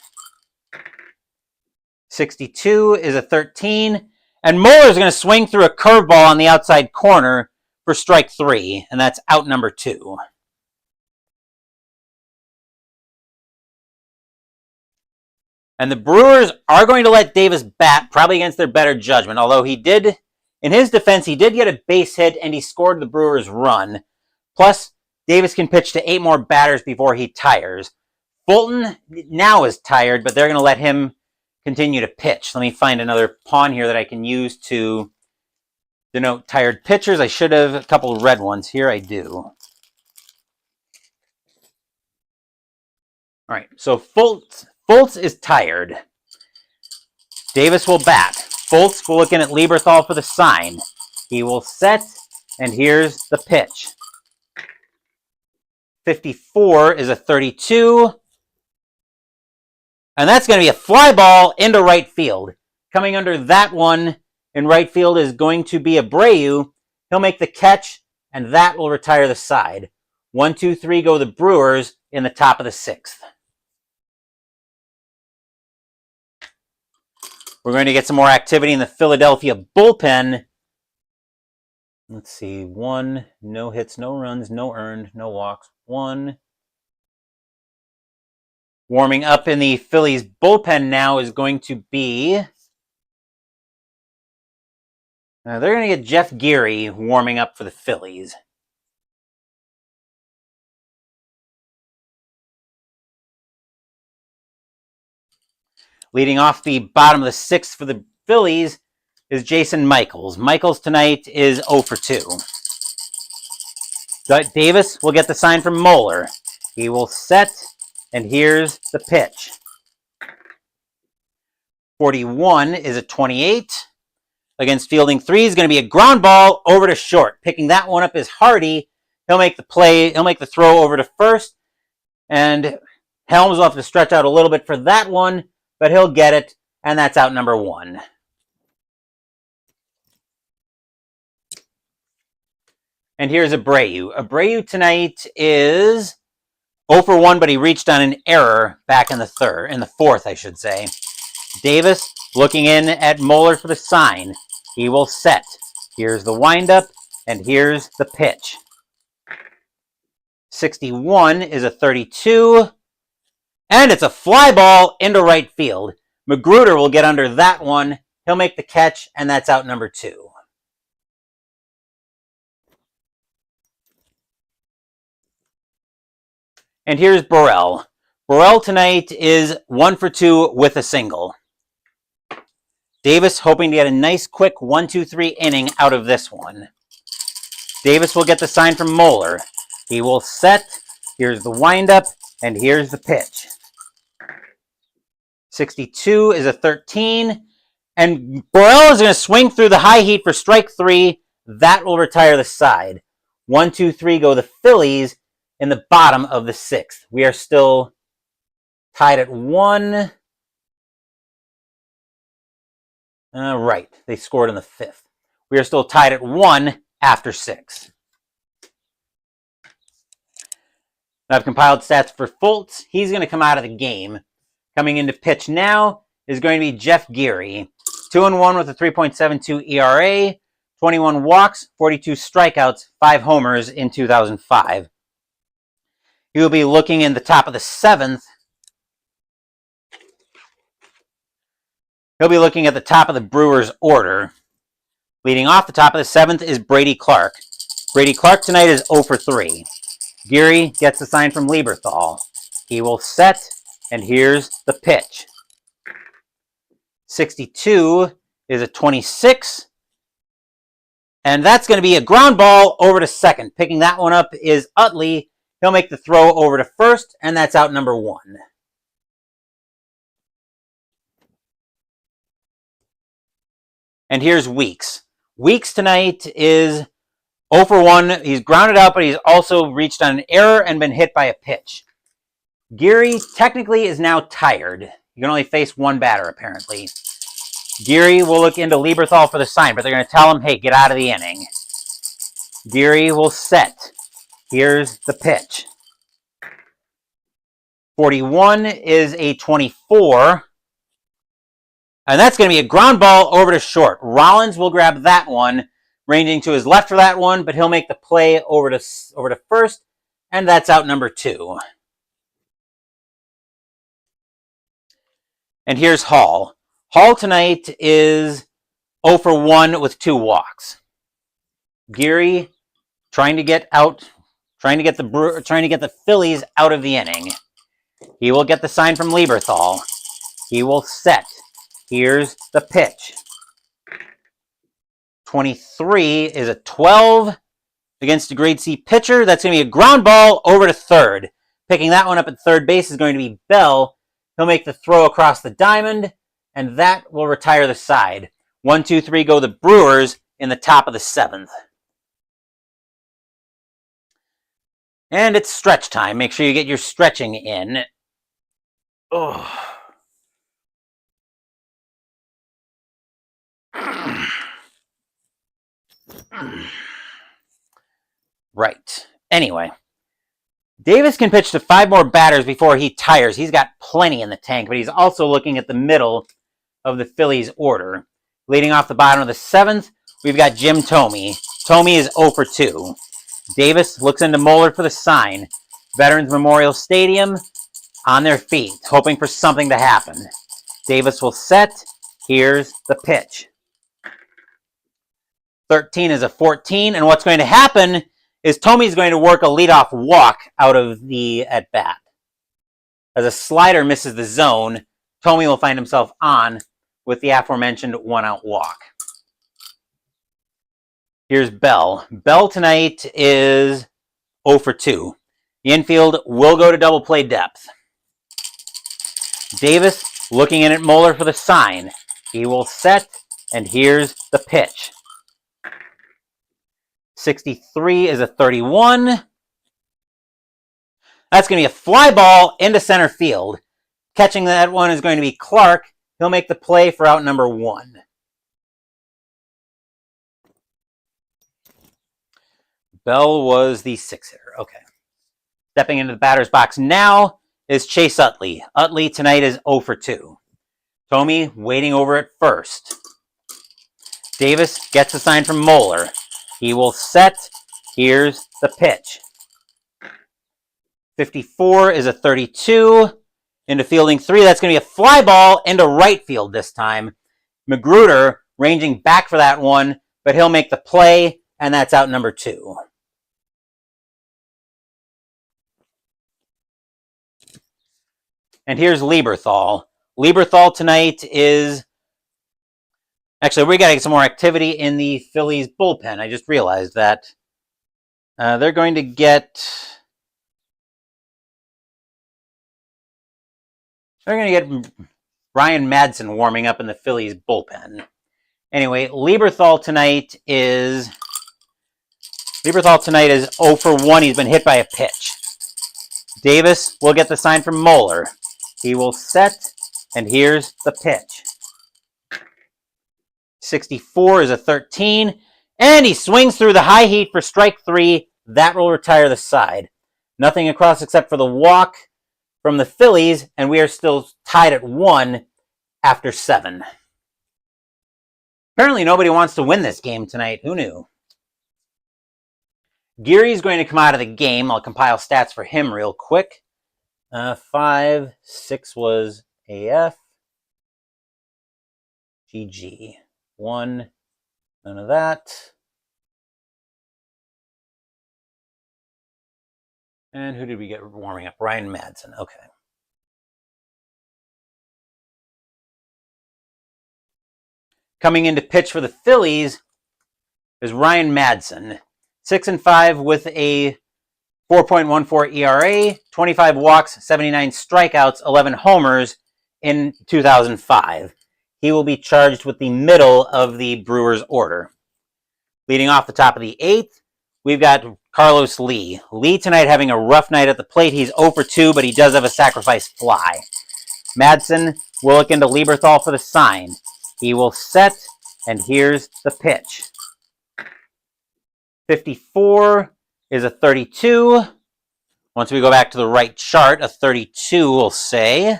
Speaker 1: 62 is a 13, and Moeller's going to swing through a curveball on the outside corner for strike 3, and that's out number 2. And the Brewers are going to let Davis bat, probably against their better judgment, although he did, in his defense, he did get a base hit, and he scored the Brewers' run. Plus, Davis can pitch to 8 more batters before he tires. Fulton now is tired, but they're going to let him continue to pitch. Let me find another pawn here that I can use to denote tired pitchers. I should have a couple of red ones. Here I do. All right, so Fultz is tired. Davis will bat. Fultz will look in at Lieberthal for the sign. He will set, and here's the pitch. 54 is a 32. And that's going to be a fly ball into right field. Coming under that one in right field is going to be Abreu. He'll make the catch, and that will retire the side. 1, 2, 3 go the Brewers in the top of the 6th. We're going to get some more activity in the Philadelphia bullpen. Let's see. 1, no hits, no runs, no earned, no walks. 1. Warming up in the Phillies bullpen now is going to be... they're going to get Jeff Geary warming up for the Phillies. Leading off the bottom of the 6th for the Phillies is Jason Michaels. Michaels tonight is 0 for 2. Davis will get the sign from Moeller. He will set, and here's the pitch. 41 is a 28. Against fielding 3 is going to be a ground ball over to short. Picking that one up is Hardy. He'll make the play. He'll make the throw over to first. And Helms will have to stretch out a little bit for that one, but he'll get it, and that's out number 1. And here's Abreu. Abreu tonight is 0 for 1, but he reached on an error back in the fourth, I should say. Davis looking in at Moeller for the sign. He will set. Here's the windup, and here's the pitch. 61 is a 32, and it's a fly ball into right field. Magruder will get under that one. He'll make the catch, and that's out number 2. And here's Burrell. Burrell tonight is 1 for 2 with a single. Davis hoping to get a nice quick 1-2-3 inning out of this one. Davis will get the sign from Moeller. He will set. Here's the windup, and here's the pitch. 62 is a 13, and Burrell is going to swing through the high heat for strike 3. That will retire the side. 1-2-3 go the Phillies in the bottom of the 6th. We are still tied at 1. Right, they scored in the 5th. We are still tied at 1 after 6. I've compiled stats for Fultz. He's going to come out of the game. Coming into pitch now is going to be Jeff Geary. 2-1 with a 3.72 ERA, 21 walks, 42 strikeouts, 5 homers in 2005. He will be looking in the top of the 7th. He'll be looking at the top of the Brewers order. Leading off the top of the 7th is Brady Clark. Brady Clark tonight is 0 for 3. Geary gets the sign from Lieberthal. He will set, and here's the pitch. 62 is a 26. And that's going to be a ground ball over to second. Picking that one up is Utley. He'll make the throw over to first, and that's out number 1. And here's Weeks. Weeks tonight is 0 for 1. He's grounded out, but he's also reached on an error and been hit by a pitch. Geary technically is now tired. You can only face 1 batter, apparently. Geary will look into Lieberthal for the sign, but they're going to tell him, hey, get out of the inning. Geary will set. Here's the pitch. 41 is a 24. And that's going to be a ground ball over to short. Rollins will grab that one, ranging to his left for that one, but he'll make the play over to first, and that's out number 2. And here's Hall. Hall tonight is 0 for 1 with 2 walks. Geary trying to get the Phillies out of the inning. He will get the sign from Lieberthal. He will set. Here's the pitch. 23 is a 12 against a grade C pitcher. That's going to be a ground ball over to third. Picking that one up at third base is going to be Bell. He'll make the throw across the diamond, and that will retire the side. 1-2-3 go the Brewers in the top of the 7th. And it's stretch time. Make sure you get your stretching in. Oh. Right. Anyway, Davis can pitch to 5 more batters before he tires. He's got plenty in the tank, but he's also looking at the middle of the Phillies order. Leading off the bottom of the 7th, we've got Jim Thome. Thome is 0 for 2. Davis looks into Moeller for the sign. Veterans Memorial Stadium on their feet, hoping for something to happen. Davis will set. Here's the pitch. 13 is a 14, and what's going to happen is Thome going to work a leadoff walk out of the at-bat. As a slider misses the zone, Thome will find himself on with the aforementioned 1-out walk. Here's Bell. Bell tonight is 0 for 2. The infield will go to double play depth. Davis looking in at Moeller for the sign. He will set, and here's the pitch. 63 is a 31. That's going to be a fly ball into center field. Catching that one is going to be Clark. He'll make the play for out number 1. Bell was the 6-hitter. Okay. Stepping into the batter's box now is Chase Utley. Utley tonight is 0 for 2. Thome waiting over at first. Davis gets a sign from Moeller. He will set. Here's the pitch. 54 is a 32. Into fielding 3. That's going to be a fly ball into right field this time. Magruder ranging back for that one, but he'll make the play, and that's out number 2. And here's Lieberthal. Lieberthal tonight is... Actually, we got to get some more activity in the Phillies bullpen. I just realized that. They're going to get Ryan Madsen warming up in the Phillies bullpen. Anyway, Lieberthal tonight is 0 for 1. He's been hit by a pitch. Davis will get the sign from Moeller. He will set, and here's the pitch. 64 is a 13, and he swings through the high heat for strike 3. That will retire the side. Nothing across except for the walk from the Phillies, and we are still tied at 1 after 7. Apparently nobody wants to win this game tonight. Who knew? Geary's going to come out of the game. I'll compile stats for him real quick. 5, 6 was AF. GG. 1, none of that. And who did we get warming up? Ryan Madsen. Okay. Coming in to pitch for the Phillies is Ryan Madsen. 6-5 with a 4.14 ERA, 25 walks, 79 strikeouts, 11 homers in 2005. He will be charged with the middle of the Brewers order. Leading off the top of the 8th, we've got Carlos Lee. Lee tonight having a rough night at the plate. He's 0 for 2, but he does have a sacrifice fly. Madsen will look into Lieberthal for the sign. He will set, and here's the pitch. 54 is a 32. Once we go back to the right chart, a 32 will say.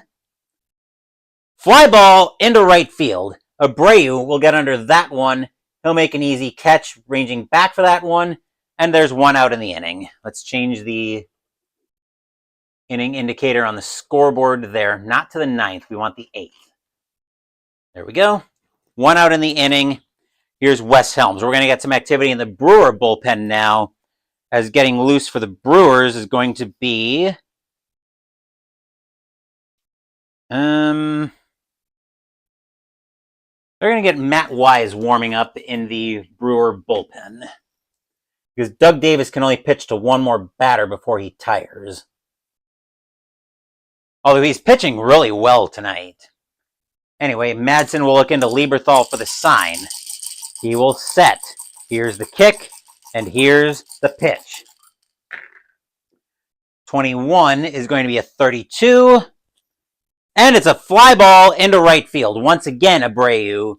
Speaker 1: Fly ball into right field. Abreu will get under that one. He'll make an easy catch, ranging back for that one. And there's 1 out in the inning. Let's change the inning indicator on the scoreboard there. Not to the 9th. We want the 8th. There we go. 1 out in the inning. Here's Wes Helms. We're going to get some activity in the Brewer bullpen now, as getting loose for the Brewers is going to be... They're going to get Matt Wise warming up in the Brewer bullpen, because Doug Davis can only pitch to 1 more batter before he tires. Although he's pitching really well tonight. Anyway, Madsen will look into Lieberthal for the sign. He will set. Here's the kick, and here's the pitch. 21 is going to be a 32. And it's a fly ball into right field. Once again, Abreu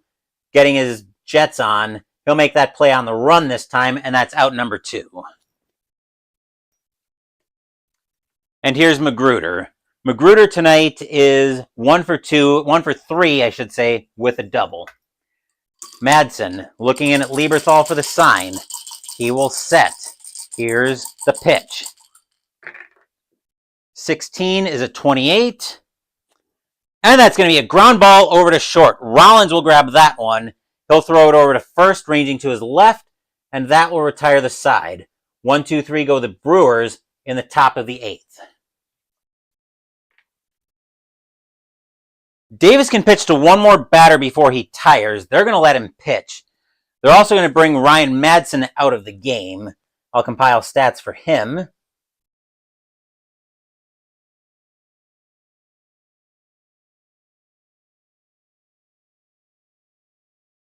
Speaker 1: getting his jets on. He'll make that play on the run this time, and that's out number 2. And here's Magruder. Magruder tonight is 1 for 3, I should say, with a double. Madsen looking in at Lieberthal for the sign. He will set. Here's the pitch. 16 is a 28. And that's going to be a ground ball over to short. Rollins will grab that one. He'll throw it over to first, ranging to his left, and that will retire the side. 1, 2, 3 go the Brewers in the top of the 8th. Davis can pitch to 1 more batter before he tires. They're going to let him pitch. They're also going to bring Ryan Madson out of the game. I'll compile stats for him.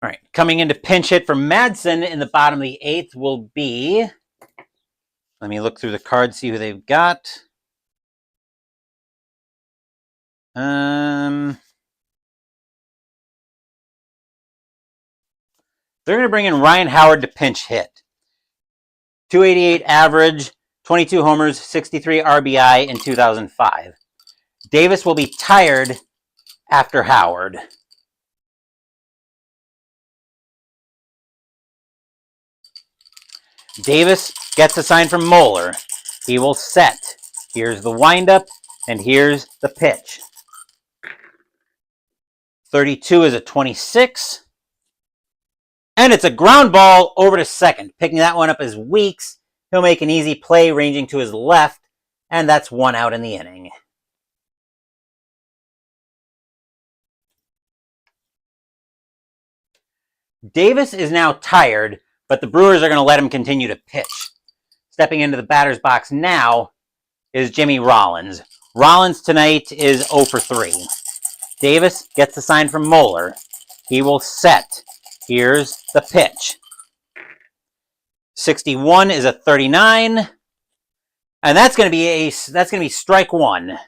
Speaker 1: All right, coming into pinch hit for Madson in the bottom of the 8th will be... Let me look through the cards, see who they've got. They're going to bring in Ryan Howard to pinch hit. 288 average, 22 homers, 63 RBI in 2005. Davis will be tired after Howard. Davis gets a sign from Moeller. He will set. Here's the windup, and here's the pitch. 32 is a 26. And it's a ground ball over to second. Picking that one up is Weeks. He'll make an easy play ranging to his left, and that's 1 out in the inning. Davis is now tired, but the Brewers are going to let him continue to pitch. Stepping into the batter's box now is Jimmy Rollins. Rollins tonight is 0 for 3. Davis gets the sign from Moeller. He will set. Here's the pitch. 61 is a 39. And that's going to be strike 1.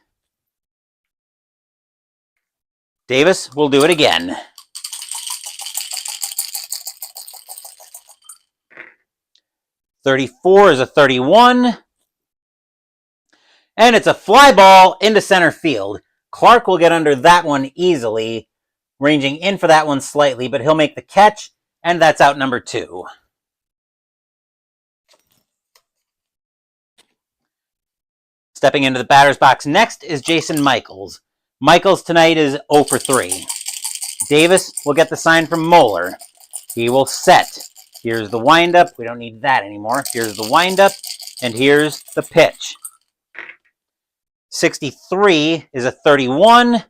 Speaker 1: Davis will do it again. 34 is a 31. And it's a fly ball into center field. Clark will get under that one easily, ranging in for that one slightly, but he'll make the catch, and that's out number 2. Stepping into the batter's box next is Jason Michaels. Michaels tonight is 0 for 3. Davis will get the sign from Moeller. He will set. Here's the windup. We don't need that anymore. Here's the windup, and here's the pitch. 63 is a 31.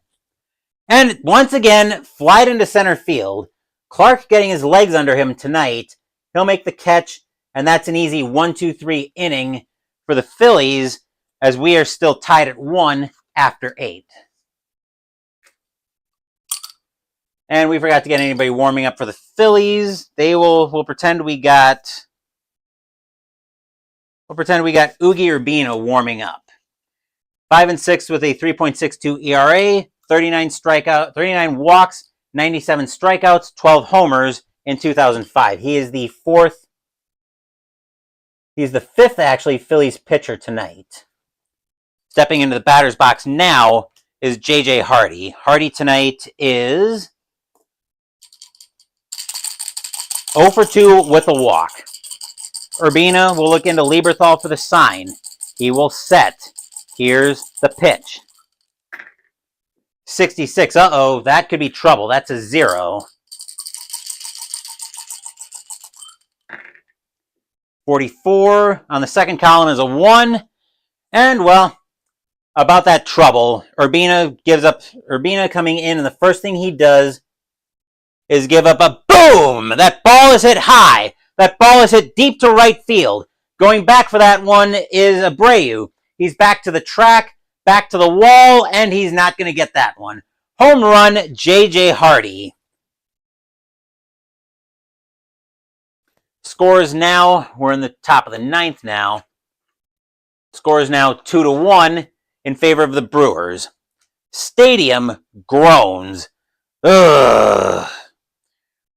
Speaker 1: And once again, flied into center field. Clark getting his legs under him tonight. He'll make the catch, and that's an easy 1-2-3 inning for the Phillies, as we are still tied at 1 after 8. And we forgot to get anybody warming up for the Phillies. We'll pretend we got Oogie Urbina warming up. 5-6 with a 3.62 ERA, 39 walks, 97 strikeouts, 12 homers in 2005. He's the 5th actually Phillies pitcher tonight. Stepping into the batter's box now is JJ Hardy. Hardy tonight is 0 for 2 with a walk. Urbina will look into Lieberthal for the sign. He will set. Here's the pitch. 66. Uh-oh, that could be trouble. That's a 0. 44 on the second column is a 1. And, well, about that trouble, Urbina coming in, and the first thing he does is give up a boom! That ball is hit high. That ball is hit deep to right field. Going back for that one is Abreu. He's back to the track, back to the wall, and he's not going to get that one. Home run, JJ Hardy. Scores now, we're in the top of the 9th now. Scores now 2-1 in favor of the Brewers. Stadium groans. Ugh.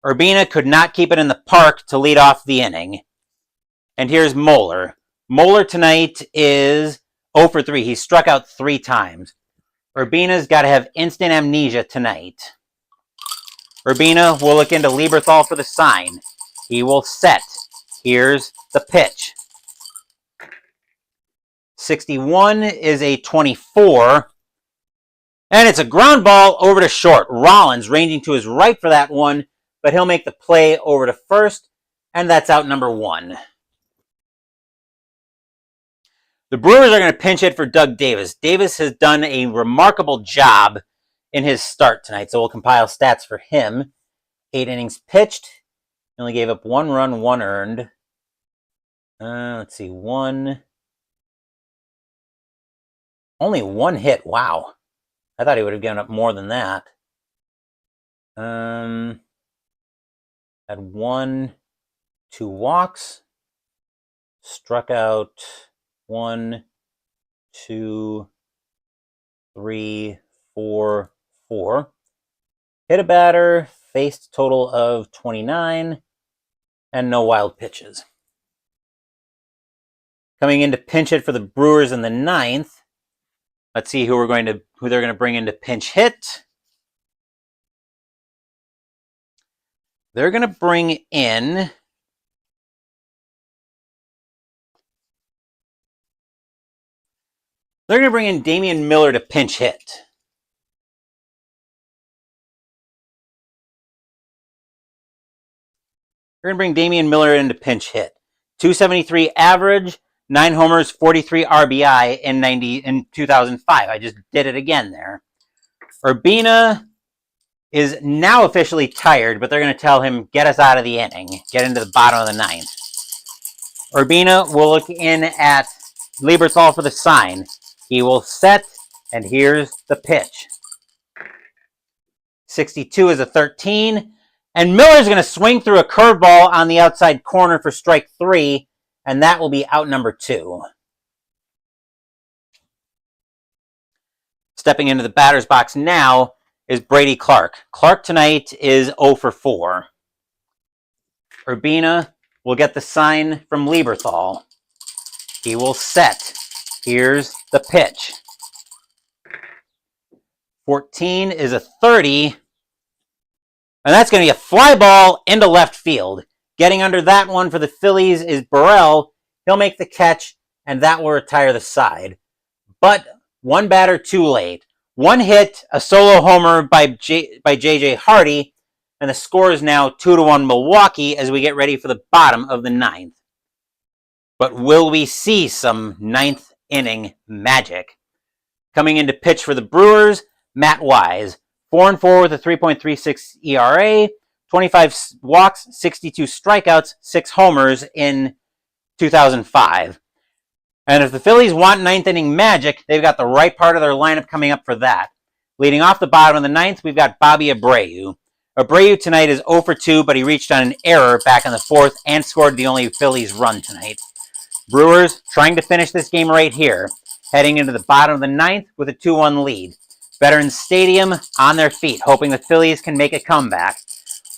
Speaker 1: Urbina could not keep it in the park to lead off the inning. And here's Moeller. Moeller tonight is 0 for 3. He struck out 3 times. Urbina's got to have instant amnesia tonight. Urbina will look into Lieberthal for the sign. He will set. Here's the pitch. 61 is a 24. And it's a ground ball over to short. Rollins ranging to his right for that one, but he'll make the play over to first, and that's out number 1. The Brewers are going to pinch hit for Doug Davis. Davis has done a remarkable job in his start tonight, so we'll compile stats for him. 8 innings pitched, Only gave up 1 run, 1 earned. Let's see, only 1 hit. Wow. I thought he would have given up more than that. Had 1, 2 walks. Struck out 1, 2, 3, 4, 4. Hit a batter, faced a total of 29, and no wild pitches. Coming in to pinch hit for the Brewers in the 9th. Let's see who they're going to bring in to pinch hit. They're going to bring in Damian Miller to pinch hit. We're going to bring Damian Miller in to pinch hit. 273 average, 9 homers, 43 RBI in 2005. I just did it again there. Urbina is now officially tired, but they're going to tell him, get us out of the inning. Get into the bottom of the 9th. Urbina will look in at Lieberthal for the sign. He will set, and here's the pitch. 62 is a 13. And Miller's going to swing through a curveball on the outside corner for strike 3, and that will be out number 2. Stepping into the batter's box now is Brady Clark. Clark tonight is 0 for 4. Urbina will get the sign from Lieberthal. He will set. Here's the pitch. 14 is a 30. And that's going to be a fly ball into left field. Getting under that one for the Phillies is Burrell. He'll make the catch, and that will retire the side. But 1 batter too late. 1 hit, a solo homer by J.J. Hardy, and the score is now 2-1 Milwaukee as we get ready for the bottom of the 9th. But will we see some 9th inning magic? Coming in to pitch for the Brewers, Matt Wise. 4-4 with a 3.36 ERA, 25 walks, 62 strikeouts, 6 homers in 2005. And if the Phillies want 9th inning magic, they've got the right part of their lineup coming up for that. Leading off the bottom of the 9th, we've got Bobby Abreu. Abreu tonight is 0 for 2, but he reached on an error back in the 4th and scored the only Phillies run tonight. Brewers trying to finish this game right here, heading into the bottom of the 9th with a 2-1 lead. Veterans Stadium on their feet, hoping the Phillies can make a comeback.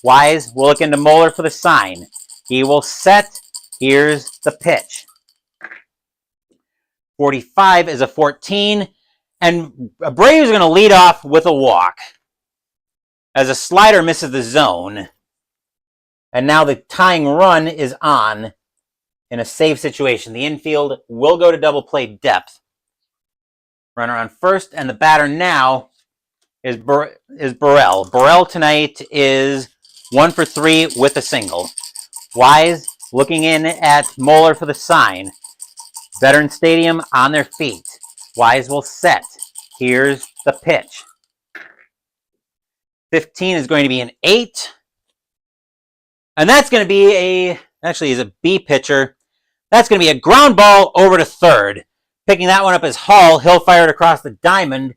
Speaker 1: Wise will look into Moeller for the sign. He will set. Here's the pitch. 45 is a 14. And Abreu is going to lead off with a walk as a slider misses the zone. And now the tying run is on in a save situation. The infield will go to double play depth. Runner on first, and the batter now is Burrell. Burrell tonight is 1 for 3 with a single. Wise looking in at Moeller for the sign. Veteran Stadium on their feet. Wise will set. Here's the pitch. 15 is going to be an 8. And that's going to be he's a B pitcher. That's going to be a ground ball over to third. Picking that one up is Hall. He'll fire it across the diamond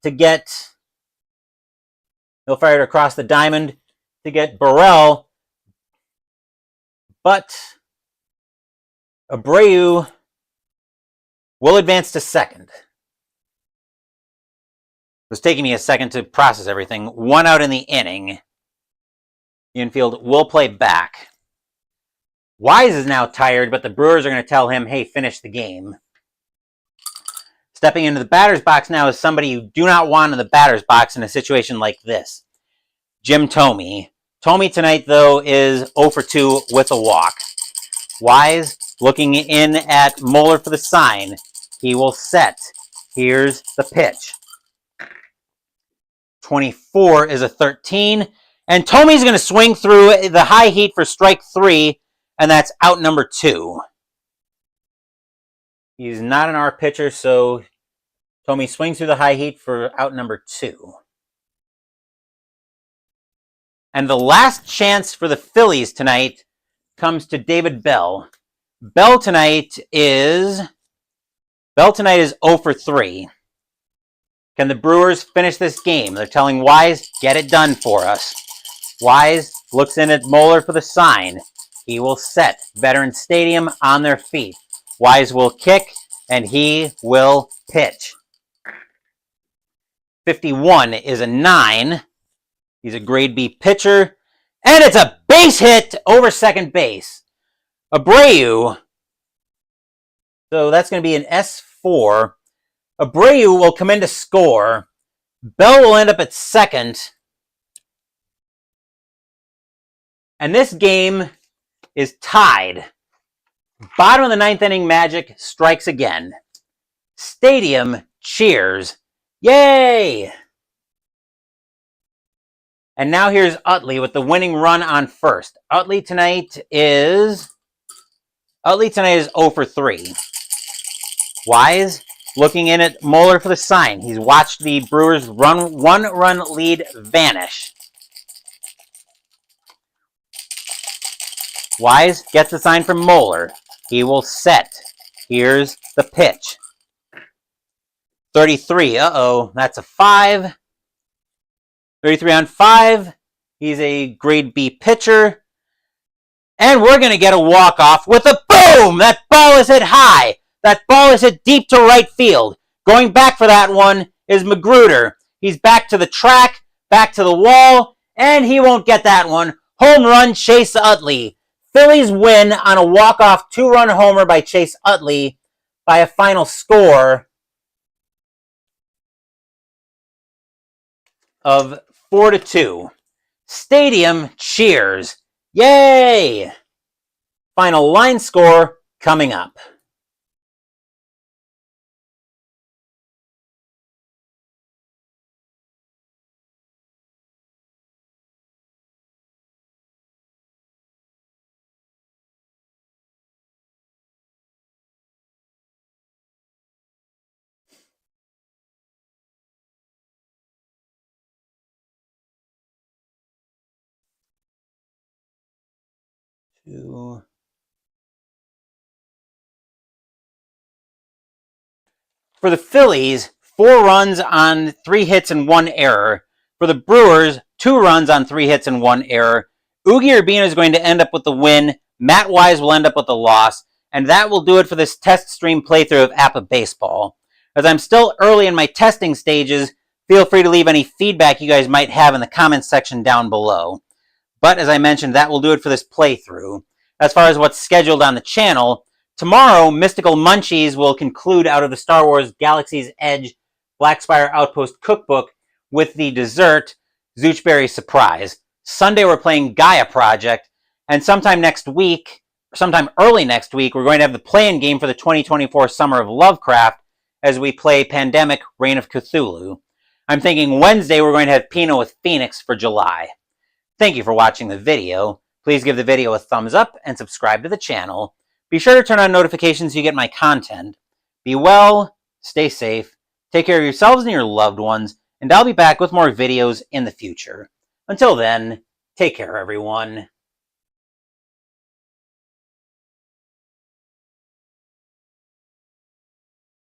Speaker 1: to get Burrell. But Abreu will advance to second. It was taking me a second to process everything. 1 out in the inning. The infield will play back. Wise is now tired, but the Brewers are going to tell him, hey, finish the game. Stepping into the batter's box now is somebody you do not want in the batter's box in a situation like this. Jim Thome. Thome tonight, though, is 0 for 2 with a walk. Wise looking in at Moeller for the sign. He will set. Here's the pitch. 24 is a 13. And Thome's going to swing through the high heat for strike 3, and that's out number 2. He's not an R pitcher, so Thome swings through the high heat for out number 2. And the last chance for the Phillies tonight comes to David Bell. Bell tonight is 0 for 3. Can the Brewers finish this game? They're telling Wise, get it done for us. Wise looks in at Moeller for the sign. He will set Veterans Stadium on their feet. Wise will kick, and he will pitch. 51 is a 9. He's a grade B pitcher. And it's a base hit over second base. Abreu. So that's going to be an S4. Abreu will come in to score. Bell will end up at second. And this game is tied. Bottom of the 9th inning, Magic strikes again. Stadium cheers. Yay! And now here's Utley with the winning run on first. Utley tonight is 0 for 3. Wise looking in at Moeller for the sign. He's watched the Brewers' one-run lead vanish. Wise gets the sign from Moeller. He will set. Here's the pitch. 33. That's a 5. 33 on 5. He's a grade B pitcher. And we're going to get a walk-off with a boom! That ball is hit high. That ball is hit deep to right field. Going back for that one is Magruder. He's back to the track, back to the wall, and he won't get that one. Home run, Chase Utley. Phillies win on a walk-off 2-run homer by Chase Utley by a final score of 4-2. Stadium cheers. Yay! Final line score coming up. For the Phillies, 4 runs on 3 hits and 1 error. For the Brewers, 2 runs on 3 hits and 1 error. Oogie Urbina is going to end up with the win. Matt Wise will end up with the loss. And that will do it for this test stream playthrough of APBA Baseball. As I'm still early in my testing stages, feel free to leave any feedback you guys might have in the comments section down below. But as I mentioned, that will do it for this playthrough. As far as what's scheduled on the channel, tomorrow, Mystical Munchies will conclude out of the Star Wars Galaxy's Edge Black Spire Outpost cookbook with the dessert, Zoochberry Surprise. Sunday, we're playing Gaia Project, and sometime early next week, we're going to have the play-in game for the 2024 Summer of Lovecraft as we play Pandemic Reign of Cthulhu. I'm thinking Wednesday, we're going to have Pinot with Phoenix for July. Thank you for watching the video. Please give the video a thumbs up and subscribe to the channel. Be sure to turn on notifications so you get my content. Be well, stay safe, take care of yourselves and your loved ones, and I'll be back with more videos in the future. Until then, take care, everyone.